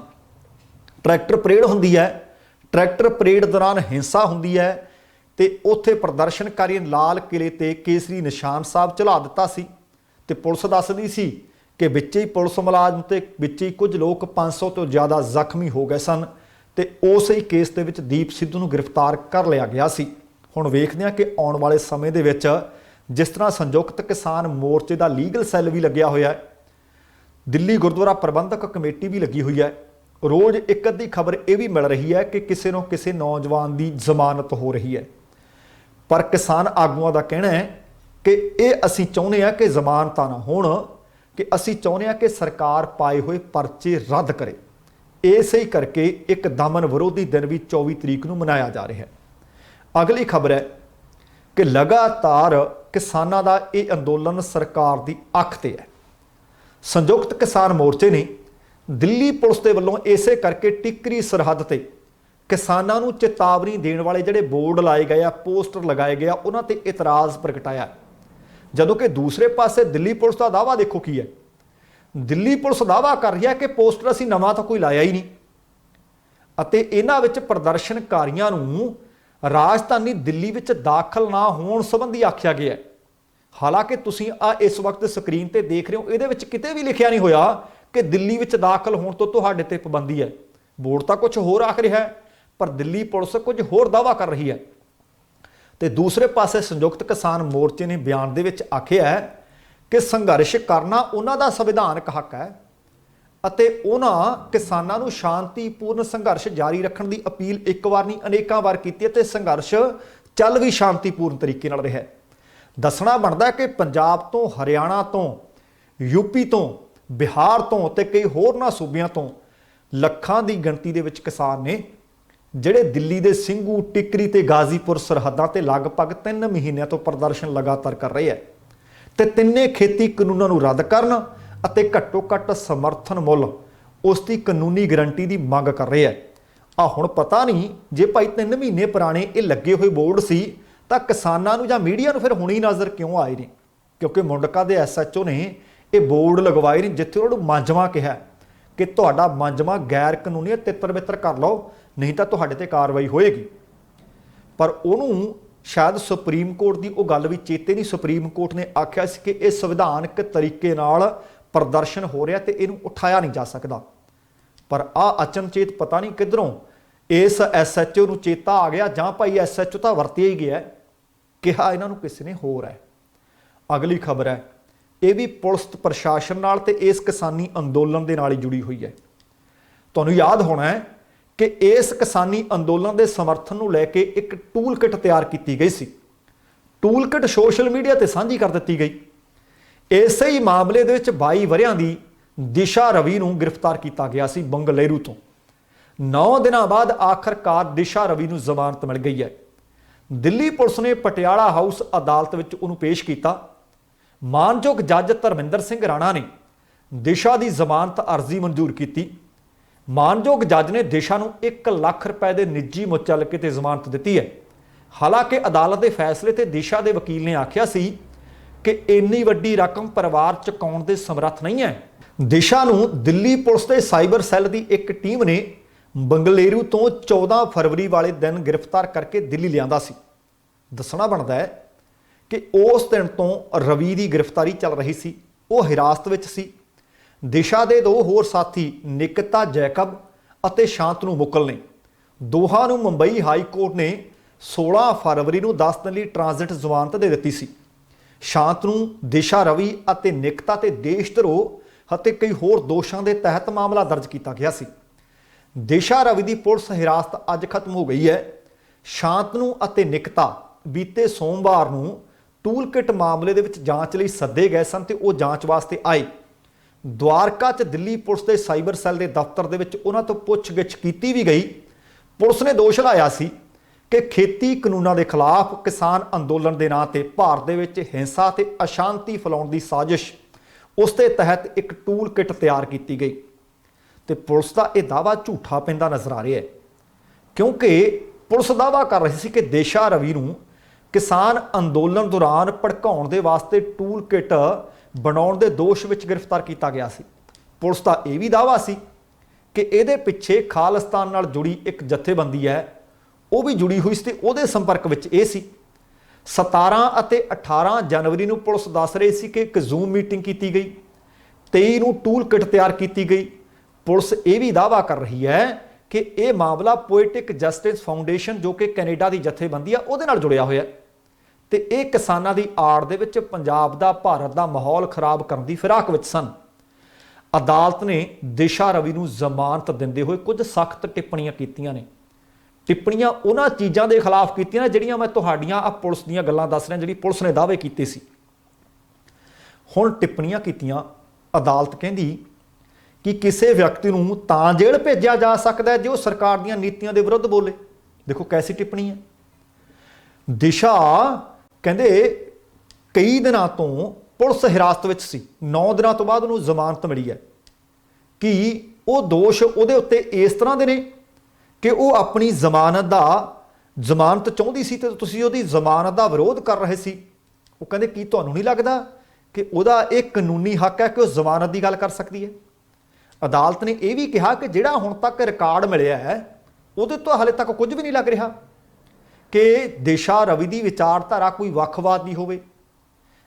ਟਰੈਕਟਰ ਪਰੇਡ ਹੁੰਦੀ ਹੈ, ਟਰੈਕਟਰ ਪਰੇਡ ਦੌਰਾਨ ਹਿੰਸਾ ਹੁੰਦੀ ਹੈ ਤੇ ਉੱਥੇ ਪ੍ਰਦਰਸ਼ਨਕਾਰੀਆਂ ਨੇ ਲਾਲ ਕਿਲੇ ਤੇ ਕੇਸਰੀ ਨਿਸ਼ਾਨ ਸਾਹਿਬ ਚਲਾ ਦਿੱਤਾ ਸੀ ਤੇ ਪੁਲਿਸ ਦੱਸਦੀ ਸੀ ਕਿ ਵਿੱਚ ਹੀ ਪੁਲਿਸ ਮੁਲਾਜ਼ਮ ਤੇ ਵਿੱਚ ਹੀ ਕੁਝ ਲੋਕ 500 ਤੋਂ ਜ਼ਿਆਦਾ ਜ਼ਖਮੀ ਹੋ ਗਏ ਸਨ ਤੇ ਉਸ ਹੀ ਕੇਸ ਦੇ ਵਿੱਚ ਦੀਪ ਸਿੱਧੂ ਨੂੰ ਗ੍ਰਿਫਤਾਰ ਕਰ ਲਿਆ ਗਿਆ ਸੀ। ਹੁਣ ਵੇਖਦੇ ਹਾਂ ਕਿ ਆਉਣ ਵਾਲੇ ਸਮੇਂ ਦੇ ਵਿੱਚ ਜਿਸ ਤਰ੍ਹਾਂ ਸੰਯੁਕਤ ਕਿਸਾਨ ਮੋਰਚੇ ਦਾ ਲੀਗਲ ਸੈੱਲ ਵੀ ਲੱਗਿਆ ਹੋਇਆ ਹੈ, ਦਿੱਲੀ ਗੁਰਦੁਆਰਾ ਪ੍ਰਬੰਧਕ ਕਮੇਟੀ ਵੀ ਲੱਗੀ ਹੋਈ ਹੈ, ਰੋਜ਼ ਇੱਕ ਅੱਧੀ ਖਬਰ ਇਹ ਵੀ ਮਿਲ ਰਹੀ ਹੈ ਕਿ ਕਿਸੇ ਨੂੰ ਕਿਸੇ ਨੌਜਵਾਨ ਦੀ ਜ਼ਮਾਨਤ ਹੋ ਰਹੀ ਹੈ। ਪਰ ਕਿਸਾਨ ਆਗੂਆਂ ਦਾ ਕਹਿਣਾ ਹੈ ਕਿ ਇਹ ਅਸੀਂ ਚਾਹੁੰਦੇ ਹਾਂ ਕਿ ਜ਼ਮਾਨਤਾਂ ਨਾ ਹੋਣ, ਕਿ ਅਸੀਂ ਚਾਹੁੰਦੇ ਹਾਂ ਕਿ ਸਰਕਾਰ ਪਾਏ ਹੋਏ ਪਰਚੇ ਰੱਦ ਕਰੇ। ਇਸੇ ਹੀ ਕਰਕੇ ਇੱਕ ਦਮਨ ਵਿਰੋਧੀ ਦਿਨ ਵੀ 24 ਤਰੀਕ ਨੂੰ ਮਨਾਇਆ ਜਾ ਰਿਹਾ ਹੈ। ਅਗਲੀ ਖਬਰ ਹੈ ਕਿ ਲਗਾਤਾਰ ਕਿਸਾਨਾਂ ਦਾ ਇਹ ਅੰਦੋਲਨ ਸਰਕਾਰ ਦੀ ਅੱਖ ਤੇ ਹੈ। ਸੰਯੁਕਤ ਕਿਸਾਨ ਮੋਰਚੇ ਨੇ ਦਿੱਲੀ ਪੁਲਿਸ ਦੇ ਵੱਲੋਂ ਇਸੇ ਕਰਕੇ ਟਿੱਕਰੀ ਸਰਹੱਦ ਤੇ ਕਿਸਾਨਾਂ ਨੂੰ ਚੇਤਾਵਨੀ ਦੇਣ ਵਾਲੇ ਜਿਹੜੇ ਬੋਰਡ ਲਾਏ ਗਏ ਆ, ਪੋਸਟਰ ਲਗਾਏ ਗਏ ਆ, ਉਹਨਾਂ ਤੇ ਇਤਰਾਜ਼ ਪ੍ਰਗਟਾਇਆ। ਜਦੋਂ ਕਿ ਦੂਸਰੇ ਪਾਸੇ ਦਿੱਲੀ ਪੁਲਿਸ ਦਾ ਦਾਅਵਾ ਦੇਖੋ ਕੀ ਹੈ। ਦਿੱਲੀ ਪੁਲਿਸ ਦਾਅਵਾ ਕਰ ਰਹੀ ਹੈ ਕਿ ਪੋਸਟਰ ਅਸੀਂ ਨਵਾਂ ਤਾਂ ਕੋਈ ਲਾਇਆ ਹੀ ਨਹੀਂ ਅਤੇ ਇਹਨਾਂ ਵਿੱਚ ਪ੍ਰਦਰਸ਼ਨਕਾਰੀਆਂ ਨੂੰ ਰਾਜਧਾਨੀ ਦਿੱਲੀ ਵਿੱਚ ਦਾਖਲ ਨਾ ਹੋਣ ਸੰਬੰਧੀ ਆਖਿਆ ਗਿਆ ਹੈ। ਹਾਲਾਂਕਿ ਤੁਸੀਂ ਇਸ ਵਕਤ ਸਕਰੀਨ ਤੇ ਦੇਖ ਰਹੇ ਹੋ, ਇਹਦੇ ਵਿੱਚ ਕਿਤੇ ਵੀ ਲਿਖਿਆ ਨਹੀਂ ਹੋਇਆ ਕਿ ਦਿੱਲੀ ਵਿੱਚ ਦਾਖਲ ਹੋਣ ਤੋਂ ਤੁਹਾਡੇ ਤੇ ਪਾਬੰਦੀ ਹੈ। ਬੋਰਡ ਤਾਂ ਕੁਝ ਹੋਰ ਆਖ ਰਿਹਾ ਹੈ, ਪਰ ਦਿੱਲੀ ਪੁਲਿਸ ਕੁਝ ਹੋਰ ਦਾਅਵਾ ਕਰ ਰਹੀ ਹੈ। ਤੇ ਦੂਸਰੇ ਪਾਸੇ ਸੰਯੁਕਤ ਕਿਸਾਨ ਮੋਰਚੇ ਨੇ ਬਿਆਨ ਦੇ ਵਿੱਚ ਆਖਿਆ ਹੈ ਕਿ ਸੰਘਰਸ਼ ਕਰਨਾ ਉਹਨਾਂ ਦਾ ਸੰਵਿਧਾਨਕ ਹੱਕ ਹੈ ਅਤੇ ਉਹਨਾਂ ਕਿਸਾਨਾਂ ਨੂੰ ਸ਼ਾਂਤੀਪੂਰਨ ਸੰਘਰਸ਼ ਜਾਰੀ ਰੱਖਣ ਦੀ ਅਪੀਲ ਇੱਕ ਵਾਰ ਨਹੀਂ ਅਨੇਕਾਂ ਵਾਰ ਕੀਤੀ ਹੈ ਤੇ ਸੰਘਰਸ਼ ਚੱਲ ਵੀ ਸ਼ਾਂਤੀਪੂਰਨ ਤਰੀਕੇ ਨਾਲ ਰਿਹਾ। ਦੱਸਣਾ ਬਣਦਾ ਹੈ ਕਿ ਪੰਜਾਬ ਤੋਂ, ਹਰਿਆਣਾ ਤੋਂ, ਯੂਪੀ ਤੋਂ, ਬਿਹਾਰ ਤੋਂ ਤੇ ਕਈ ਹੋਰਨਾਂ ਸੂਬਿਆਂ ਤੋਂ ਲੱਖਾਂ ਦੀ ਗਿਣਤੀ ਦੇ ਵਿੱਚ ਕਿਸਾਨ ਨੇ ਜਿਹੜੇ ਦਿੱਲੀ ਦੇ ਸਿੰਘੂ, ਟਿਕਰੀ ਤੇ ਗਾਜ਼ੀਪੁਰ ਸਰਹੱਦਾਂ ਤੇ ਲਗਭਗ 3 ਮਹੀਨਿਆਂ ਤੋਂ ਪ੍ਰਦਰਸ਼ਨ ਲਗਾਤਾਰ ਕਰ ਰਹੇ ਹੈ ਤੇ ਤਿੰਨੇ ਖੇਤੀ ਕਾਨੂੰਨਾਂ ਨੂੰ ਰੱਦ ਕਰਨ ਅਤੇ ਘੱਟੋ ਘੱਟ ਸਮਰਥਨ ਮੁੱਲ ਉਸ ਦੀ ਕਾਨੂੰਨੀ ਗਰੰਟੀ ਦੀ ਮੰਗ ਕਰ ਰਹੇ ਹੈ। ਹੁਣ ਪਤਾ ਨਹੀਂ ਜੇ ਭਾਈ 3 ਮਹੀਨੇ ਪੁਰਾਣੇ ਇਹ ਲੱਗੇ ਹੋਏ ਬੋਰਡ ਸੀ ਤਾਂ ਕਿਸਾਨਾਂ ਨੂੰ ਜਾਂ ਮੀਡੀਆ ਨੂੰ ਫਿਰ ਹੁਣੀ ਨਜ਼ਰ ਕਿਉਂ ਆਏ ਨੇ, ਕਿਉਂਕਿ ਮੁੰਡਕਾ ਦੇ SHO ਨੇ ਇਹ ਬੋਰਡ ਲਗਵਾਏ ਨੇ ਜਿੱਥੇ ਉਹਨਾਂ ਨੂੰ ਮੰਜਵਾ ਕਿਹਾ ਕਿ ਤੁਹਾਡਾ ਮੰਜਵਾ ਗੈਰ ਕਾਨੂੰਨੀ ਤਿੱਤਰ ਬਿੱਤਰ ਕਰ ਲਓ, ਨਹੀਂ ਤਾਂ ਤੁਹਾਡੇ ਤੇ ਕਾਰਵਾਈ ਹੋਏਗੀ। ਪਰ ਉਹਨੂੰ ਸ਼ਾਇਦ ਸੁਪਰੀਮ ਕੋਰਟ ਦੀ ਉਹ ਗੱਲ ਵੀ ਚੇਤੇ ਨਹੀਂ। ਸੁਪਰੀਮ ਕੋਰਟ ਨੇ ਆਖਿਆ ਸੀ ਕਿ ਇਹ ਸੰਵਿਧਾਨਕ ਤਰੀਕੇ ਨਾਲ ਪ੍ਰਦਰਸ਼ਨ ਹੋ ਰਿਹਾ ਤੇ ਇਹਨੂੰ ਉਠਾਇਆ ਨਹੀਂ ਜਾ ਸਕਦਾ। ਪਰ ਅਚਨਚੇਤ ਪਤਾ ਨਹੀਂ ਕਿੱਧਰੋਂ ਇਸ SHO ਨੂੰ ਚੇਤਾ ਆ ਗਿਆ, ਜਾਂ ਭਾਈ SHO ਤਾਂ ਵਰਤਿਆ ਹੀ ਗਿਆ, ਕਿਹਾ ਇਹਨਾਂ ਨੂੰ ਕਿਸੇ ਨੇ ਹੋਰ ਹੈ। ਅਗਲੀ ਖਬਰ ਹੈ, ਇਹ ਵੀ ਪੁਲਿਸ ਪ੍ਰਸ਼ਾਸਨ ਨਾਲ ਤੇ ਇਸ ਕਿਸਾਨੀ ਅੰਦੋਲਨ ਦੇ ਨਾਲ ਹੀ ਜੁੜੀ ਹੋਈ ਹੈ। ਤੁਹਾਨੂੰ ਯਾਦ ਹੋਣਾ ਹੈ ਕਿ ਇਸ ਕਿਸਾਨੀ ਅੰਦੋਲਨ ਦੇ ਸਮਰਥਨ ਨੂੰ ਲੈ ਕੇ ਇੱਕ ਟੂਲ ਕਿਟ ਤਿਆਰ ਕੀਤੀ ਗਈ ਸੀ। ਟੂਲ ਕਿਟ ਸੋਸ਼ਲ ਮੀਡੀਆ ਤੇ ਸਾਂਝੀ ਕਰ ਦਿੱਤੀ ਗਈ। ਇਸੇ ਹੀ ਮਾਮਲੇ ਦੇ ਵਿੱਚ 22 ਵਰ੍ਹਿਆਂ ਦੀ ਦਿਸ਼ਾ ਰਵੀ ਨੂੰ ਗ੍ਰਿਫਤਾਰ ਕੀਤਾ ਗਿਆ ਸੀ ਬੰਗਲੁਰੂ ਤੋਂ। 9 ਦਿਨਾਂ ਬਾਅਦ ਆਖਰਕਾਰ ਦਿਸ਼ਾ ਰਵੀ ਨੂੰ ਜ਼ਮਾਨਤ ਮਿਲ ਗਈ ਹੈ। ਦਿੱਲੀ ਪੁਲਿਸ ਨੇ ਪਟਿਆਲਾ ਹਾਊਸ ਅਦਾਲਤ ਵਿੱਚ ਉਹਨੂੰ ਪੇਸ਼ ਕੀਤਾ। ਮਾਨਯੋਗ ਜੱਜ ਧਰਮਿੰਦਰ ਸਿੰਘ ਰਾਣਾ ਨੇ ਦਿਸ਼ਾ ਦੀ ਜ਼ਮਾਨਤ ਅਰਜ਼ੀ ਮਨਜ਼ੂਰ ਕੀਤੀ। ਮਾਨਯੋਗ ਜੱਜ ਨੇ ਦਿਸ਼ਾ ਨੂੰ 1 ਲੱਖ ਰੁਪਏ ਦੇ ਨਿੱਜੀ ਮੁਚੱਲਕੇ ਤੇ ਜ਼ਮਾਨਤ ਦਿੱਤੀ ਹੈ। ਹਾਲਾਂਕਿ ਅਦਾਲਤ ਦੇ ਫੈਸਲੇ ਤੇ ਦਿਸ਼ਾ ਦੇ ਵਕੀਲ ਨੇ ਆਖਿਆ ਸੀ ਕਿ ਇੰਨੀ ਵੱਡੀ ਰਕਮ ਪਰਿਵਾਰ ਚੁਕਾਉਣ ਦੇ ਸਮਰੱਥ ਨਹੀਂ ਹੈ। ਦਿਸ਼ਾ ਨੂੰ ਦਿੱਲੀ ਪੁਲਿਸ ਦੇ ਸਾਈਬਰ ਸੈੱਲ ਦੀ ਇੱਕ ਟੀਮ ਨੇ ਬੰਗਲੁਰੂ ਤੋਂ 14 ਫਰਵਰੀ ਵਾਲੇ ਦਿਨ ਗ੍ਰਿਫਤਾਰ ਕਰਕੇ ਦਿੱਲੀ ਲਿਆਂਦਾ ਸੀ। ਦੱਸਣਾ ਬਣਦਾ ਹੈ ਕਿ ਉਸ ਦਿਨ ਤੋਂ ਰਵੀ ਦੀ ਗ੍ਰਿਫਤਾਰੀ ਚੱਲ ਰਹੀ ਸੀ। ਉਹ ਹਿਰਾਸਤ ਵਿੱਚ ਸੀ। ਦਿਸ਼ਾ ਦੇ 2 ਹੋਰ ਸਾਥੀ ਨਿਕਿਤਾ ਜੈਕਬ ਅਤੇ ਸ਼ਾਂਤਨੂ ਮੁਕਲ ਨੇ। ਦੋਹਾਂ ਨੂੰ ਮੁੰਬਈ ਹਾਈ ਕੋਰਟ ਨੇ 16 ਫਰਵਰੀ ਨੂੰ 10 ਦਿਨ ਲਈ ਟ੍ਰਾਂਜ਼ਿਟ ਜ਼ਮਾਨਤ ਦੇ ਦਿੱਤੀ ਸੀ। ਸ਼ਾਂਤਨੂ, ਦਿਸ਼ਾ ਰਵੀ ਅਤੇ ਨਿਕਿਤਾ ਤੇ ਦੇਸ਼ ਧਰੋਹ ਅਤੇ ਕਈ ਹੋਰ ਦੋਸ਼ਾਂ ਦੇ ਤਹਿਤ ਮਾਮਲਾ ਦਰਜ ਕੀਤਾ ਗਿਆ ਸੀ। ਦਿਸ਼ਾ ਰਵੀ ਦੀ ਪੁਲਿਸ ਹਿਰਾਸਤ ਅੱਜ ਖਤਮ ਹੋ ਗਈ ਹੈ। ਸ਼ਾਂਤਨੂ ਅਤੇ ਨਿਕਿਤਾ ਬੀਤੇ ਸੋਮਵਾਰ ਨੂੰ ਟੂਲ ਕਿਟ ਮਾਮਲੇ ਦੇ ਵਿੱਚ ਜਾਂਚ ਲਈ ਸੱਦੇ ਗਏ ਸਨ ਤੇ ਉਹ ਜਾਂਚ ਵਾਸਤੇ ਆਏ। ਦਵਾਰਕਾ 'ਚ ਦਿੱਲੀ ਪੁਲਿਸ ਦੇ ਸਾਈਬਰ ਸੈੱਲ ਦੇ ਦਫ਼ਤਰ ਦੇ ਵਿੱਚ ਉਹਨਾਂ ਤੋਂ ਪੁੱਛਗਿੱਛ ਕੀਤੀ ਵੀ ਗਈ। ਪੁਲਿਸ ਨੇ ਦੋਸ਼ ਲਾਇਆ ਸੀ ਕਿ ਖੇਤੀ ਕਾਨੂੰਨਾਂ ਦੇ ਖਿਲਾਫ ਕਿਸਾਨ ਅੰਦੋਲਨ ਦੇ ਨਾਂ ਤੇ ਭਾਰਤ ਦੇ ਵਿੱਚ ਹਿੰਸਾ ਤੇ ਅਸ਼ਾਂਤੀ ਫੈਲਾਉਣ ਦੀ ਸਾਜ਼ਿਸ਼, ਉਸ ਦੇ ਤਹਿਤ ਇੱਕ ਟੂਲ ਕਿਟ ਤਿਆਰ ਕੀਤੀ ਗਈ ਤੇ ਪੁਲਿਸ ਦਾ ਇਹ ਦਾਅਵਾ ਝੂਠਾ ਪੈਂਦਾ ਨਜ਼ਰ ਆ ਰਿਹਾ ਹੈ, ਕਿਉਂਕਿ ਪੁਲਿਸ ਦਾਅਵਾ ਕਰ ਰਹੀ ਸੀ ਕਿ ਦਿਸ਼ਾ ਰਵੀ ਨੂੰ ਕਿਸਾਨ ਅੰਦੋਲਨ ਦੌਰਾਨ ਭੜਕਾਉਣ ਦੇ ਵਾਸਤੇ ਟੂਲ ਕਿਟ ਬਣਾਉਣ ਦੇ ਦੋਸ਼ ਵਿੱਚ ਗ੍ਰਿਫਤਾਰ ਕੀਤਾ ਗਿਆ ਸੀ। ਪੁਲਿਸ ਦਾ ਇਹ ਵੀ ਦਾਅਵਾ ਸੀ ਕਿ ਇਹਦੇ ਪਿੱਛੇ ਖਾਲਿਸਤਾਨ ਨਾਲ ਜੁੜੀ ਇੱਕ ਜਥੇਬੰਦੀ ਹੈ, ਉਹ ਵੀ ਜੁੜੀ ਹੋਈ ਸੀ ਤੇ ਉਹਦੇ ਸੰਪਰਕ ਵਿੱਚ ਇਹ ਸੀ। 17 ਅਤੇ 18 ਜਨਵਰੀ ਨੂੰ ਪੁਲਿਸ ਦੱਸ ਰਹੀ ਸੀ ਕਿ ਇੱਕ ਜ਼ੂਮ ਮੀਟਿੰਗ ਕੀਤੀ ਗਈ। 23 ਨੂੰ ਟੂਲ ਕਿਟ ਤਿਆਰ ਕੀਤੀ ਗਈ। ਪੁਲਿਸ ਇਹ ਵੀ ਦਾਅਵਾ ਕਰ ਰਹੀ ਹੈ ਕਿ ਇਹ ਮਾਮਲਾ ਪੋਇਟਿਕ ਜਸਟਿਸ ਫਾਊਂਡੇਸ਼ਨ, ਜੋ ਕਿ ਕੈਨੇਡਾ ਦੀ ਜਥੇਬੰਦੀ ਆ, ਉਹਦੇ ਨਾਲ ਜੁੜਿਆ ਹੋਇਆ ਤੇ ਇਹ ਕਿਸਾਨਾਂ ਦੀ ਆੜ ਦੇ ਵਿੱਚ ਪੰਜਾਬ ਦਾ, ਭਾਰਤ ਦਾ ਮਾਹੌਲ ਖਰਾਬ ਕਰਨ ਦੀ ਫਿਰਾਕ ਵਿੱਚ ਸਨ। ਅਦਾਲਤ ਨੇ ਦਿਸ਼ਾ ਰਵੀ ਨੂੰ ਜ਼ਮਾਨਤ ਦਿੰਦੇ ਹੋਏ ਕੁਝ ਸਖਤ ਟਿੱਪਣੀਆਂ ਕੀਤੀਆਂ ਨੇ। ਟਿੱਪਣੀਆਂ ਉਹਨਾਂ ਚੀਜ਼ਾਂ ਦੇ ਖਿਲਾਫ ਕੀਤੀਆਂ ਜਿਹੜੀਆਂ ਮੈਂ ਤੁਹਾਡੀਆਂ ਪੁਲਿਸ ਦੀਆਂ ਗੱਲਾਂ ਦੱਸ ਰਿਹਾ, ਜਿਹੜੀ ਪੁਲਿਸ ਨੇ ਦਾਅਵੇ ਕੀਤੇ ਸੀ। ਹੁਣ ਟਿੱਪਣੀਆਂ ਕੀਤੀਆਂ। ਅਦਾਲਤ ਕਹਿੰਦੀ ਕਿ ਕਿਸੇ ਵਿਅਕਤੀ ਨੂੰ ਤਾਂ ਜੇਲ੍ਹ ਭੇਜਿਆ ਜਾ ਸਕਦਾ ਜੇ ਉਹ ਸਰਕਾਰ ਦੀਆਂ ਨੀਤੀਆਂ ਦੇ ਵਿਰੁੱਧ ਬੋਲੇ। ਦੇਖੋ ਕੈਸੀ ਟਿੱਪਣੀ ਹੈ। ਦਿਸ਼ਾ ਕਹਿੰਦੇ ਕਈ ਦਿਨਾਂ ਤੋਂ ਪੁਲਿਸ ਹਿਰਾਸਤ ਵਿੱਚ ਸੀ। 9 ਦਿਨਾਂ ਤੋਂ ਬਾਅਦ ਉਹਨੂੰ ਜ਼ਮਾਨਤ ਮਿਲੀ ਹੈ। ਕਿ ਉਹ ਦੋਸ਼ ਉਹਦੇ ਉੱਤੇ ਇਸ ਤਰ੍ਹਾਂ ਦੇ ਨੇ कि वो अपनी जमानत चाਹੁंदी सी ते तुसीं उहदी जमानत का विरोध कर रहे सी। वो कहंदे की तुहानूं नहीं लगदा कि उहदा ये कानूनी हक है कि वह जमानत की गल कर सकती है। अदालत ने यह भी कहा कि जिहड़ा हुण तक रिकॉर्ड मिलिया है उहदे तो हाले तक कुछ भी नहीं लग रहा कि दिशा रवि की विचारधारा कोई वक्खवाद नहीं होवे,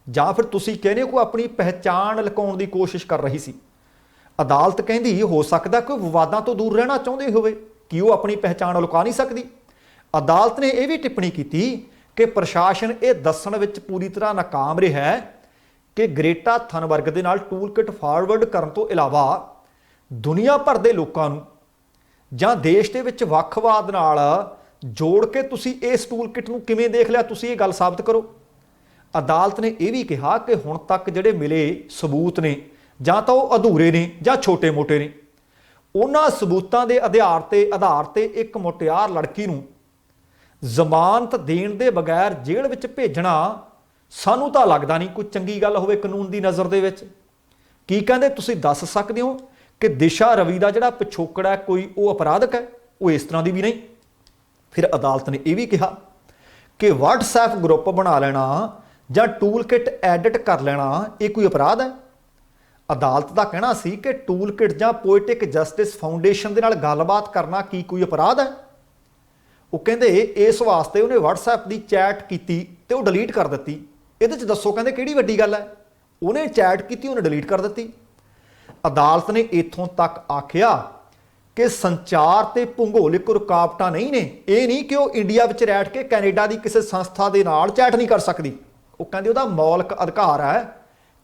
जां फिर तुसीं कहने को अपनी पहचान लुकाउण की कोशिश कर रही सी। अदालत कहती हो सकता कि विवादों तो दूर रहना चाहते होवे कि वह अपनी पहचान लुका नहीं सकती। अदालत ने यह भी टिप्पणी की कि प्रशासन ये दस्सण विच पूरी तरह नाकाम रहा है कि ग्रेटा थनबर्ग दे नाल टूल किट फॉरवर्ड करन तो इलावा दुनिया भर के लोगों नूं जां देश दे विच वक्खवाद नाल जोड़ के तुसीं इस टूल किट नूं किवें देख लिया, तुसीं ये गल साबित करो। अदालत ने यह भी कहा कि हुण तक जिहड़े मिले सबूत ने जां तां ओह अधूरे ने जां छोटे मोटे ने। उन्हां सबूतां दे आधार ते एक मुटियार लड़की नूं जमानत देण दे बगैर जेल੍ਹ विच भेजना सानूं तां लगदा नहीं कोई चंगी गल होवे कानून की नज़र दे विच। की कहंदे तुसीं दस सकदे हो कि दिशा रवि का जिहड़ा पिछोकड़ है कोई वो अपराधक है? वो इस तरह की भी नहीं। फिर अदालत ने यह भी कहा कि WhatsApp ग्रुप बना लेना जां टूल किट एडिट कर लेना ये कोई अपराध है? अदालत का कहना सी कि टूल किट जां पोएटिक जस्टिस फाउंडेशन के नाल गलबात करना की कोई अपराध है? वो कहते इस वास्ते उन्हें WhatsApp की चैट की तो डिलीट कर दी। ये दसो कहते किहड़ी वड्डी गल है? उन्हें चैट की उन्हें डिलीट कर दी। अदालत ने इत्थों तक आखिया कि संचार ते भूगोलिक रुकावटां नहीं ने, ये नहीं कि वह इंडिया विच रह के कैनेडा की किसी संस्था के नाल चैट नहीं कर सकती। वो कहते उसका मौलिक अधिकार है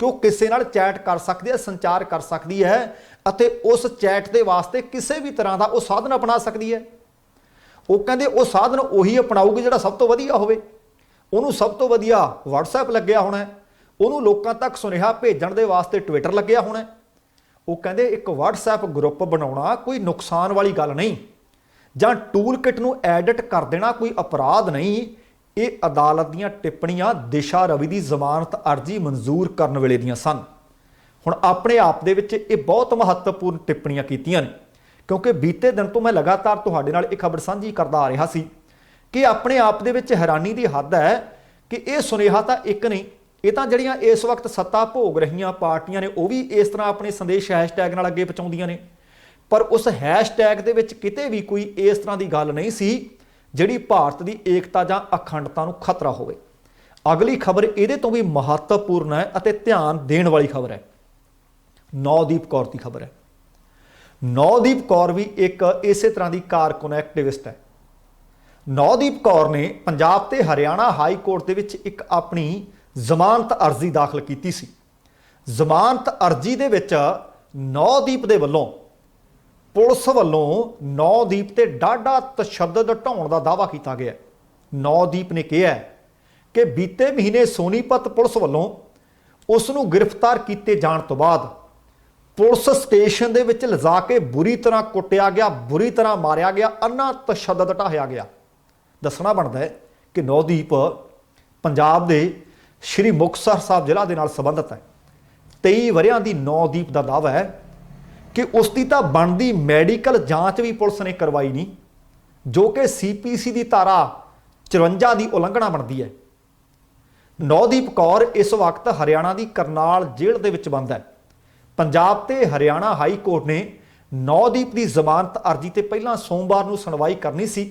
कि वह किसी नाल चैट कर सकती है, संचार कर सकती है अते उस चैट के वास्ते किसी भी तरह का वह साधन अपना सकती है। वो कहते वह साधन उही अपनाऊगी जिहड़ा सब तो वधिया होवे। उन्होंने सब तो वधिया WhatsApp लग्या होना है, उन्होंने लोगों तक सुनेहा भेजण दे वास्ते ट्विटर लग्या होना है। वो कहते एक WhatsApp ग्रुप बनाना कोई नुकसान वाली गल नहीं, जां टूल किट नूं एडिट कर देना कोई अपराध नहीं। ये अदालत दीयां टिप्पणियां दिशा रवि की जमानत अर्जी मंजूर करन वेले दीयां सन। हुण अपने आप दे विच ये बहुत महत्वपूर्ण टिप्पणियां कीतियां ने, क्योंकि बीते दिन तो मैं लगातार तुहाडे नाल एक खबर साझी करदा आ रहा सी कि अपने आप दे विच हैरानी की हद है कि यह सुनेहा तां एक नहीं, ये तो जड़ियाँ इस वक्त सत्ता भोग रही पार्टियां ने वह भी इस तरह अपने संदेश हैशटैग नाल अगे पहुँचाउंदियां ने, पर उस हैशटैग दे विच किते भी कोई इस तरह की गल नहीं सी जिहड़ी भारत की एकता जां अखंडता नूं खतरा होवे। अगली खबर इहदे तो भी महत्वपूर्ण है अते ध्यान देण वाली खबर है। नौदीप कौर की खबर है। नौदीप कौर भी एक इस तरह की कारकुन एक्टिविस्ट है। नौदीप कौर ने पंजाब ते हरियाणा हाई कोर्ट दे विच एक अपनी जमानत अर्जी दाखिल की सी। जमानत अर्जी दे विच नौदीप दे वल्लों पुलिस वल्लों नौदीप ते डाढा तशद्दद ढाउण दा दावा किया गया। नौदीप ने कहा कि बीते महीने सोनीपत पुलिस वल्लों उसनूं गिरफ्तार किए जाण तो बाद पुलिस स्टेशन दे विच लिजा के बुरी तरह कुटिया गया, बुरी तरह मारिया गया, अन्ना तशद्दद ढाया गया। दसना बनता है कि नौदीप पंजाब दे श्री मुक्तसर साहब जिला दे नाल संबंधित है। 23 वरियां दी नौदीप का दावा है कि उसकी तो बनती मैडिकल जांच भी पुलिस ने करवाई नहीं, जो कि CPC की धारा 54 की उलंघना बनती है। नौदीप कौर इस वक्त हरियाणा की करनाल जेल੍ਹ दे विच बंद है। पंजाब ते हरियाणा हाई कोर्ट ने नौदीप की जमानत अर्जी ते पहला सोमवार नूं सुनवाई करनी सी,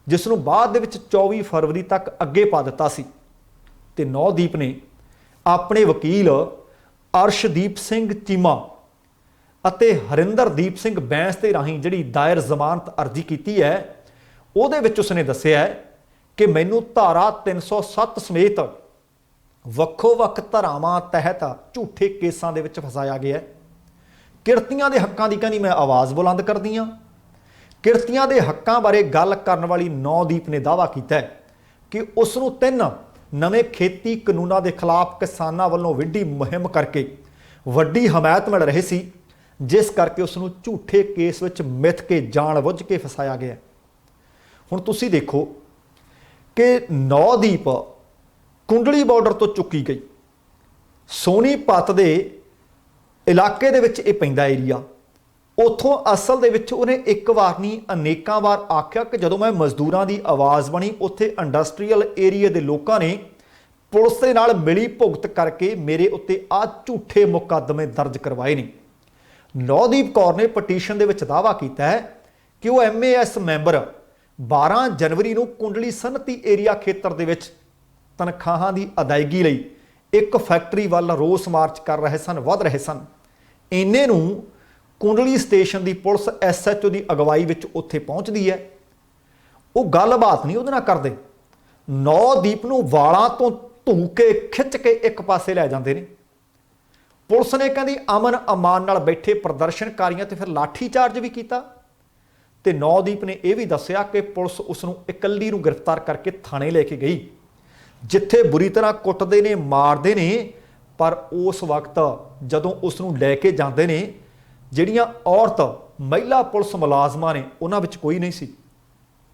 जिसनूं बाद दे विच 24 फरवरी तक अगे पा दिता सी। ते नौदीप ने अपने वकील अर्शदीप सिंह चीमा अते हरिंदरदीप सिंह बैंस के राही जिहड़ी दायर जमानत अर्जी की है उहदे विच उसने दस्सिया है कि मैनूं धारा 307 समेत ਵੱਖੋ-ਵੱਖ ਧਾਰਾਵਾਂ तहत झूठे केसां दे विच फसाया गया है। किरतियां दे हक्कां दी कहंदी मैं आवाज़ बुलंद करदी हां। किरतियां दे हक्कां बारे गल करन वाली नौदीप ने दावा किया है कि उसनूं 3 नवे खेती कानूनां दे खिलाफ किसानां वल्लों विड्डी मुहिम करके वड्डी हमायत मिल रही सी, जिस करके उसनूं झूठे केस विच मिथ के जाण-बुझ के फसाया गया। हुण तुसीं देखो कि नौदीप कुंडली बॉर्डर तो चुकी गई, सोनीपत के इलाके दे विच इह पैंदा एरिया, ਉੱਥੋਂ ਅਸਲ ਦੇ ਵਿੱਚ ਉਹਨੇ ਇੱਕ ਵਾਰ ਨਹੀਂ ਅਨੇਕਾਂ ਵਾਰ ਆਖਿਆ ਕਿ ਜਦੋਂ ਮੈਂ ਮਜ਼ਦੂਰਾਂ ਦੀ ਆਵਾਜ਼ ਬਣੀ, ਉੱਥੇ ਇੰਡਸਟਰੀਅਲ ਏਰੀਆ ਦੇ ਲੋਕਾਂ ਨੇ ਪੁਲਿਸ ਦੇ ਨਾਲ ਮਿਲੀ ਭੁਗਤ ਕਰਕੇ ਮੇਰੇ ਉੱਤੇ ਆ ਝੂਠੇ ਮੁਕੱਦਮੇ ਦਰਜ ਕਰਵਾਏ ਨੇ। ਨੌਦੀਪ ਕੌਰ ਨੇ ਪਟੀਸ਼ਨ ਦੇ ਵਿੱਚ ਦਾਅਵਾ ਕੀਤਾ ਹੈ ਕਿ ਉਹ MAS ਮੈਂਬਰ 12 ਜਨਵਰੀ ਨੂੰ ਕੁੰਡਲੀ ਸਨਅਤੀ ਏਰੀਆ ਖੇਤਰ ਦੇ ਵਿੱਚ ਤਨਖਾਹਾਂ ਦੀ ਅਦਾਇਗੀ ਲਈ ਇੱਕ ਫੈਕਟਰੀ ਵੱਲ ਰੋਸ ਮਾਰਚ ਕਰ ਰਹੇ ਸਨ, ਵਧ ਰਹੇ ਸਨ। ਇੰਨੇ ਨੂੰ ਕੁੰਡਲੀ ਸਟੇਸ਼ਨ ਦੀ ਪੁਲਿਸ SHO ਦੀ ਅਗਵਾਈ ਵਿੱਚ ਉੱਥੇ ਪਹੁੰਚਦੀ ਹੈ। ਉਹ ਗੱਲਬਾਤ ਨਹੀਂ ਉਹਦੇ ਨਾਲ ਕਰਦੇ, ਨੌਦੀਪ ਨੂੰ ਵਾਲਾਂ ਤੋਂ ਧੂ ਕੇ ਖਿੱਚ ਕੇ ਇੱਕ ਪਾਸੇ ਲੈ ਜਾਂਦੇ ਨੇ। ਪੁਲਿਸ ਨੇ ਕਹਿੰਦੀ ਅਮਨ ਅਮਾਨ ਨਾਲ ਬੈਠੇ ਪ੍ਰਦਰਸ਼ਨਕਾਰੀਆਂ ਤੇ ਫਿਰ ਲਾਠੀ ਚਾਰਜ ਵੀ ਕੀਤਾ ਤੇ ਨੌਦੀਪ ਨੇ ਇਹ ਵੀ ਦੱਸਿਆ ਕਿ ਪੁਲਿਸ ਉਸ ਨੂੰ ਇਕੱਲੀ ਨੂੰ ਗ੍ਰਿਫਤਾਰ ਕਰਕੇ ਥਾਣੇ ਲੈ ਕੇ ਗਈ, ਜਿੱਥੇ ਬੁਰੀ ਤਰ੍ਹਾਂ ਕੁੱਟਦੇ ਨੇ, ਮਾਰਦੇ ਨੇ। ਪਰ ਉਸ ਵਕਤ ਜਦੋਂ ਉਸ ਨੂੰ ਲੈ ਕੇ ਜਾਂਦੇ ਨੇ, ਜਿਹੜੀਆਂ ਔਰਤ ਮਹਿਲਾ ਪੁਲਿਸ ਮੁਲਾਜ਼ਮਾਂ ਨੇ ਉਹਨਾਂ ਵਿੱਚ ਕੋਈ ਨਹੀਂ ਸੀ।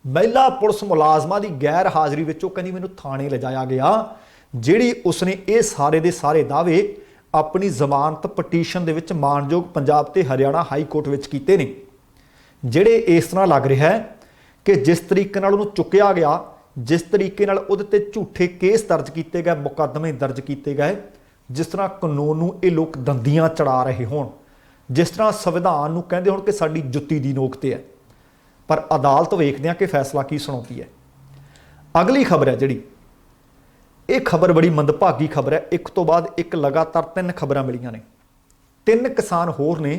ਮਹਿਲਾ ਪੁਲਿਸ ਮੁਲਾਜ਼ਮਾਂ ਦੀ ਗੈਰ ਹਾਜ਼ਰੀ ਵਿੱਚ ਉਹ ਕਹਿੰਦੀ ਮੈਨੂੰ ਥਾਣੇ ਲਿਜਾਇਆ ਗਿਆ, ਜਿਹੜੀ ਉਸਨੇ ਇਹ ਸਾਰੇ ਦੇ ਸਾਰੇ ਦਾਅਵੇ ਆਪਣੀ ਜ਼ਮਾਨਤ ਪਟੀਸ਼ਨ ਦੇ ਵਿੱਚ ਮਾਨਯੋਗ ਪੰਜਾਬ ਤੇ ਹਰਿਆਣਾ ਹਾਈ ਕੋਰਟ ਵਿੱਚ ਕੀਤੇ ਨੇ, ਜਿਹੜੇ ਇਸ ਤਰ੍ਹਾਂ ਲੱਗ ਰਿਹਾ ਹੈ ਕਿ ਜਿਸ ਤਰੀਕੇ ਨਾਲ ਉਹਨੂੰ ਚੁੱਕਿਆ ਗਿਆ, ਜਿਸ ਤਰੀਕੇ ਨਾਲ ਉਹਦੇ ਤੇ ਝੂਠੇ ਕੇਸ ਦਰਜ ਕੀਤੇ ਗਏ, ਮੁਕੱਦਮੇ ਦਰਜ ਕੀਤੇ ਗਏ, ਜਿਸ ਤਰ੍ਹਾਂ ਕਾਨੂੰਨ ਨੂੰ ਇਹ ਲੋਕ ਦੰਦੀਆਂ ਚੜਾ ਰਹੇ ਹੋਣ, ਜਿਸ ਤਰ੍ਹਾਂ ਸੰਵਿਧਾਨ ਨੂੰ ਕਹਿੰਦੇ ਹੋਣ ਕਿ ਸਾਡੀ ਜੁੱਤੀ ਦੀ ਨੋਕ ਤੇ ਹੈ। ਪਰ ਅਦਾਲਤ ਵੇਖਦੇ ਆ ਕਿ ਫੈਸਲਾ ਕੀ ਸੁਣਾਉਂਦੀ ਹੈ। ਅਗਲੀ ਖਬਰ ਹੈ ਜਿਹੜੀ, ਇਹ ਖਬਰ ਬੜੀ ਮੰਦਭਾਗੀ ਖਬਰ ਹੈ। ਇੱਕ ਤੋਂ ਬਾਅਦ ਇੱਕ ਲਗਾਤਾਰ 3 ਖਬਰਾਂ ਮਿਲੀਆਂ ਨੇ। 3 ਕਿਸਾਨ ਹੋਰ ਨੇ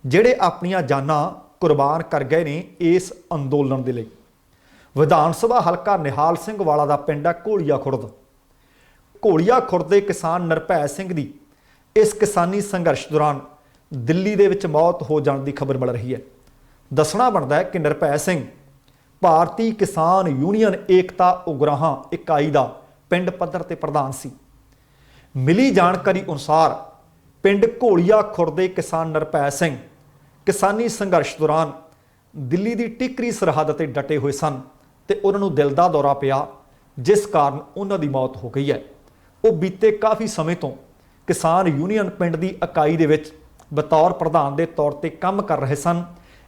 ਜਿਹੜੇ ਆਪਣੀਆਂ ਜਾਨਾਂ ਕੁਰਬਾਨ ਕਰ ਗਏ ਨੇ ਇਸ ਅੰਦੋਲਨ ਦੇ ਲਈ। ਵਿਧਾਨ ਸਭਾ ਹਲਕਾ ਨਿਹਾਲ ਸਿੰਘ ਵਾਲਾ ਦਾ ਪਿੰਡ ਹੈ ਘੋਲੀਆ ਖੁਰਦ। ਘੋਲੀਆ ਖੁਰਦ ਦੇ ਕਿਸਾਨ ਨਿਰਭੈ ਸਿੰਘ ਦੀ ਇਸ ਕਿਸਾਨੀ ਸੰਘਰਸ਼ ਦੌਰਾਨ ਦਿੱਲੀ ਦੇ ਵਿੱਚ ਮੌਤ ਹੋ ਜਾਣ ਦੀ ਖਬਰ ਮਿਲ ਰਹੀ ਹੈ। ਦੱਸਣਾ ਬਣਦਾ ਹੈ ਕਿ ਨਿਰਭੈ ਸਿੰਘ ਭਾਰਤੀ ਕਿਸਾਨ ਯੂਨੀਅਨ ਏਕਤਾ ਉਗਰਾਹਾਂ ਇਕਾਈ ਦਾ ਪਿੰਡ ਪੱਧਰ ਤੇ ਪ੍ਰਧਾਨ ਸੀ। ਮਿਲੀ ਜਾਣਕਾਰੀ ਅਨੁਸਾਰ ਪਿੰਡ ਘੋਲੀਆ ਖੁਰਦ ਦੇ ਕਿਸਾਨ ਨਿਰਭੈ ਸਿੰਘ ਕਿਸਾਨੀ ਸੰਘਰਸ਼ ਦੌਰਾਨ ਦਿੱਲੀ ਦੀ ਟਿਕਰੀ ਸਰਹੱਦ ਤੇ ਡਟੇ ਹੋਏ ਸਨ ਤੇ ਉਹਨਾਂ ਨੂੰ ਦਿਲ ਦਾ ਦੌਰਾ ਪਿਆ, ਜਿਸ ਕਾਰਨ ਉਹਨਾਂ ਦੀ ਮੌਤ ਹੋ ਗਈ ਹੈ। ਉਹ ਬੀਤੇ ਕਾਫੀ ਸਮੇਂ ਤੋਂ ਕਿਸਾਨ ਯੂਨੀਅਨ ਪਿੰਡ ਦੀ ਇਕਾਈ ਦੇ ਵਿੱਚ ਬਤੌਰ ਪ੍ਰਧਾਨ ਦੇ ਤੌਰ ਤੇ ਕੰਮ ਕਰ ਰਹੇ ਸਨ।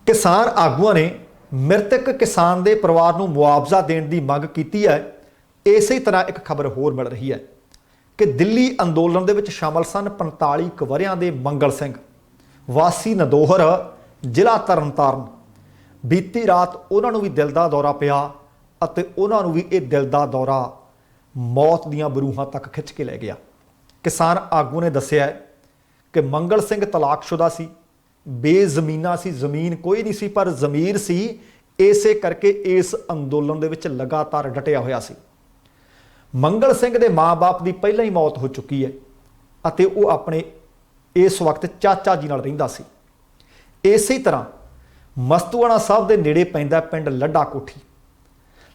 ਕਿਸਾਨ ਆਗੂਆਂ ਨੇ ਮ੍ਰਿਤਕ ਕਿਸਾਨ ਦੇ ਪਰਿਵਾਰ ਨੂੰ ਮੁਆਵਜ਼ਾ ਦੇਣ ਦੀ ਮੰਗ ਕੀਤੀ ਹੈ। ਇਸੇ ਤਰ੍ਹਾਂ ਇੱਕ ਖਬਰ ਹੋਰ ਮਿਲ ਰਹੀ ਹੈ ਕਿ ਦਿੱਲੀ ਅੰਦੋਲਨ ਦੇ ਵਿੱਚ ਸ਼ਾਮਲ ਸਨ 45 ਕੁ ਵਰ੍ਹਿਆਂ ਦੇ ਮੰਗਲ ਸਿੰਘ ਵਾਸੀ ਨਦੋਹਰ ਜ਼ਿਲ੍ਹਾ ਤਰਨਤਾਰਨ। ਬੀਤੀ ਰਾਤ ਉਹਨਾਂ ਨੂੰ ਵੀ ਦਿਲ ਦਾ ਦੌਰਾ ਪਿਆ ਅਤੇ ਉਹਨਾਂ ਨੂੰ ਵੀ ਇਹ ਦਿਲ ਦਾ ਦੌਰਾ ਮੌਤ ਦੀਆਂ ਬਰੂਹਾਂ ਤੱਕ ਖਿੱਚ ਕੇ ਲੈ ਗਿਆ। ਕਿਸਾਨ ਆਗੂ ਨੇ ਦੱਸਿਆ ਕਿ ਮੰਗਲ ਸਿੰਘ ਤਲਾਕਸ਼ੁਦਾ ਸੀ, ਬੇਜ਼ਮੀਨਾ ਸੀ, ਜ਼ਮੀਨ ਕੋਈ ਨਹੀਂ ਸੀ ਪਰ ਜ਼ਮੀਰ ਸੀ। ਇਸੇ ਕਰਕੇ ਇਸ ਅੰਦੋਲਨ ਦੇ ਵਿੱਚ ਲਗਾਤਾਰ ਡਟਿਆ ਹੋਇਆ ਸੀ। ਮੰਗਲ ਸਿੰਘ ਦੇ ਮਾਂ-ਬਾਪ ਦੀ ਪਹਿਲਾਂ ਹੀ ਮੌਤ ਹੋ ਚੁੱਕੀ ਹੈ ਅਤੇ ਉਹ ਆਪਣੇ ਇਸ ਵਕਤ ਚਾਚਾ ਜੀ ਨਾਲ ਰਹਿੰਦਾ ਸੀ। ਇਸੇ ਤਰ੍ਹਾਂ ਮਸਤੂਆਣਾ ਸਾਹਿਬ ਦੇ ਨੇੜੇ ਪੈਂਦਾ ਪਿੰਡ ਲੱਡਾ ਕੋਠੀ।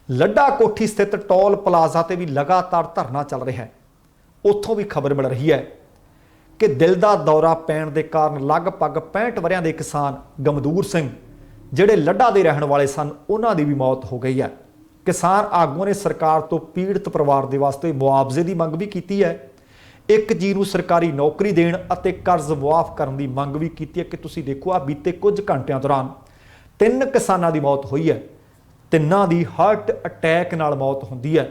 ਲੱਡਾ ਕੋਠੀ ਸਥਿਤ ਟੋਲ ਪਲਾਜ਼ਾ ਤੇ ਵੀ ਲਗਾਤਾਰ ਧਰਨਾ ਚੱਲ ਰਿਹਾ ਹੈ। ਉੱਥੋਂ ਵੀ ਖਬਰ ਮਿਲ ਰਹੀ ਹੈ ਕਿ ਦਿਲ ਦਾ ਦੌਰਾ ਪੈਣ ਦੇ ਕਾਰਨ ਲਗਭਗ 65 ਵਰ੍ਹਿਆਂ ਦੇ ਕਿਸਾਨ ਗਮਦੂਰ ਸਿੰਘ ਜਿਹੜੇ ਲੱਡਾ ਦੇ ਰਹਿਣ ਵਾਲੇ ਸਨ, ਉਹਨਾਂ ਦੀ ਵੀ ਮੌਤ ਹੋ ਗਈ ਹੈ। ਕਿਸਾਨ ਆਗੂਆਂ ਨੇ ਸਰਕਾਰ ਤੋਂ ਪੀੜਤ ਪਰਿਵਾਰ ਦੇ ਵਾਸਤੇ ਮੁਆਵਜ਼ੇ ਦੀ ਮੰਗ ਵੀ ਕੀਤੀ ਹੈ। 1 ਜੀ ਨੂੰ ਸਰਕਾਰੀ ਨੌਕਰੀ ਦੇਣ ਅਤੇ ਕਰਜ਼ ਮੁਆਫ ਕਰਨ ਦੀ ਮੰਗ ਵੀ ਕੀਤੀ ਹੈ। ਕਿ ਤੁਸੀਂ ਦੇਖੋ ਆ ਬੀਤੇ ਕੁਝ ਘੰਟਿਆਂ ਦੌਰਾਨ 3 ਕਿਸਾਨਾਂ ਦੀ ਮੌਤ ਹੋਈ ਹੈ। ਤਿੰਨਾਂ ਦੀ ਹਾਰਟ ਅਟੈਕ ਨਾਲ ਮੌਤ ਹੁੰਦੀ ਹੈ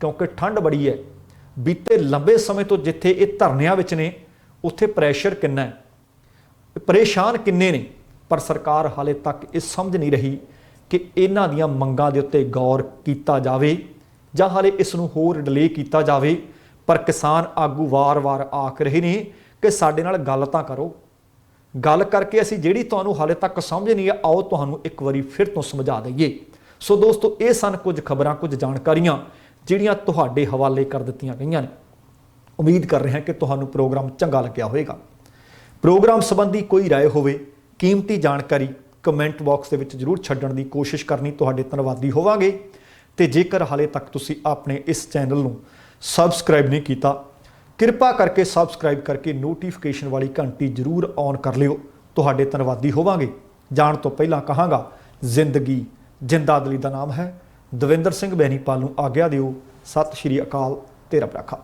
ਕਿਉਂਕਿ ਠੰਡ ਬੜੀ ਹੈ। ਬੀਤੇ ਲੰਬੇ ਸਮੇਂ ਤੋਂ ਜਿੱਥੇ ਇਹ ਧਰਨਿਆਂ ਵਿੱਚ ਨੇ ਉੱਥੇ ਪ੍ਰੈਸ਼ਰ ਕਿੰਨਾ ਹੈ, ਪਰੇਸ਼ਾਨ ਕਿੰਨੇ ਨੇ, ਪਰ ਸਰਕਾਰ ਹਾਲੇ ਤੱਕ ਇਹ ਸਮਝ ਨਹੀਂ ਰਹੀ ਕਿ ਇਹਨਾਂ ਦੀਆਂ ਮੰਗਾਂ ਦੇ ਉੱਤੇ ਗੌਰ ਕੀਤਾ ਜਾਵੇ ਜਾਂ ਹਾਲੇ ਇਸ ਨੂੰ ਹੋਰ ਡਿਲੇ ਕੀਤਾ ਜਾਵੇ। ਪਰ ਕਿਸਾਨ ਆਗੂ ਵਾਰ-ਵਾਰ ਆਖ ਰਹੇ ਨੇ ਕਿ ਸਾਡੇ ਨਾਲ ਗੱਲ ਤਾਂ ਕਰੋ, ਗੱਲ ਕਰਕੇ ਅਸੀਂ ਜਿਹੜੀ ਤੁਹਾਨੂੰ ਹਾਲੇ ਤੱਕ ਸਮਝ ਨਹੀਂ ਆ, ਆਓ ਤੁਹਾਨੂੰ ਇੱਕ ਵਾਰੀ ਫਿਰ ਤੋਂ ਸਮਝਾ ਦਈਏ। ਸੋ ਦੋਸਤੋ, ਇਹ ਸਨ ਕੁਝ ਖਬਰਾਂ, ਕੁਝ ਜਾਣਕਾਰੀਆਂ ਜਿਹੜੀਆਂ ਤੁਹਾਡੇ ਹਵਾਲੇ ਕਰ ਦਿੱਤੀਆਂ ਗਈਆਂ ਨੇ। ਉਮੀਦ ਕਰ ਰਹੇ ਹਾਂ ਕਿ ਤੁਹਾਨੂੰ ਪ੍ਰੋਗਰਾਮ ਚੰਗਾ ਲੱਗਿਆ ਹੋਵੇਗਾ। ਪ੍ਰੋਗਰਾਮ ਸੰਬੰਧੀ ਕੋਈ ਰਾਏ ਹੋਵੇ, ਕੀਮਤੀ ਜਾਣਕਾਰੀ ਕਮੈਂਟ ਬਾਕਸ ਦੇ ਵਿੱਚ ਜ਼ਰੂਰ ਛੱਡਣ ਦੀ ਕੋਸ਼ਿਸ਼ ਕਰਨੀ, ਤੁਹਾਡੇ ਧੰਨਵਾਦੀ ਹੋਵਾਂਗੇ। ਤੇ ਜੇਕਰ ਹਾਲੇ ਤੱਕ ਤੁਸੀਂ ਆਪਣੇ ਇਸ ਚੈਨਲ ਨੂੰ ਸਬਸਕ੍ਰਾਈਬ ਨਹੀਂ ਕੀਤਾ, ਕਿਰਪਾ ਕਰਕੇ ਸਬਸਕ੍ਰਾਈਬ ਕਰਕੇ ਨੋਟੀਫਿਕੇਸ਼ਨ ਵਾਲੀ ਘੰਟੀ ਜ਼ਰੂਰ ਔਨ ਕਰ ਲਿਓ, ਤੁਹਾਡੇ ਧੰਨਵਾਦੀ ਹੋਵਾਂਗੇ। ਜਾਣ ਤੋਂ ਪਹਿਲਾਂ ਕਹਾਂਗਾ, ਜ਼ਿੰਦਗੀ ਜਿੰਦਾਦਲੀ ਦਾ ਨਾਮ ਹੈ। ਦਵਿੰਦਰ ਸਿੰਘ ਬੈਨੀਪਾਲ ਨੂੰ ਆਗਿਆ ਦਿਓ। ਸਤਿ ਸ਼੍ਰੀ ਅਕਾਲ। ਤੇਰਾ ਭਰਾਖਾ।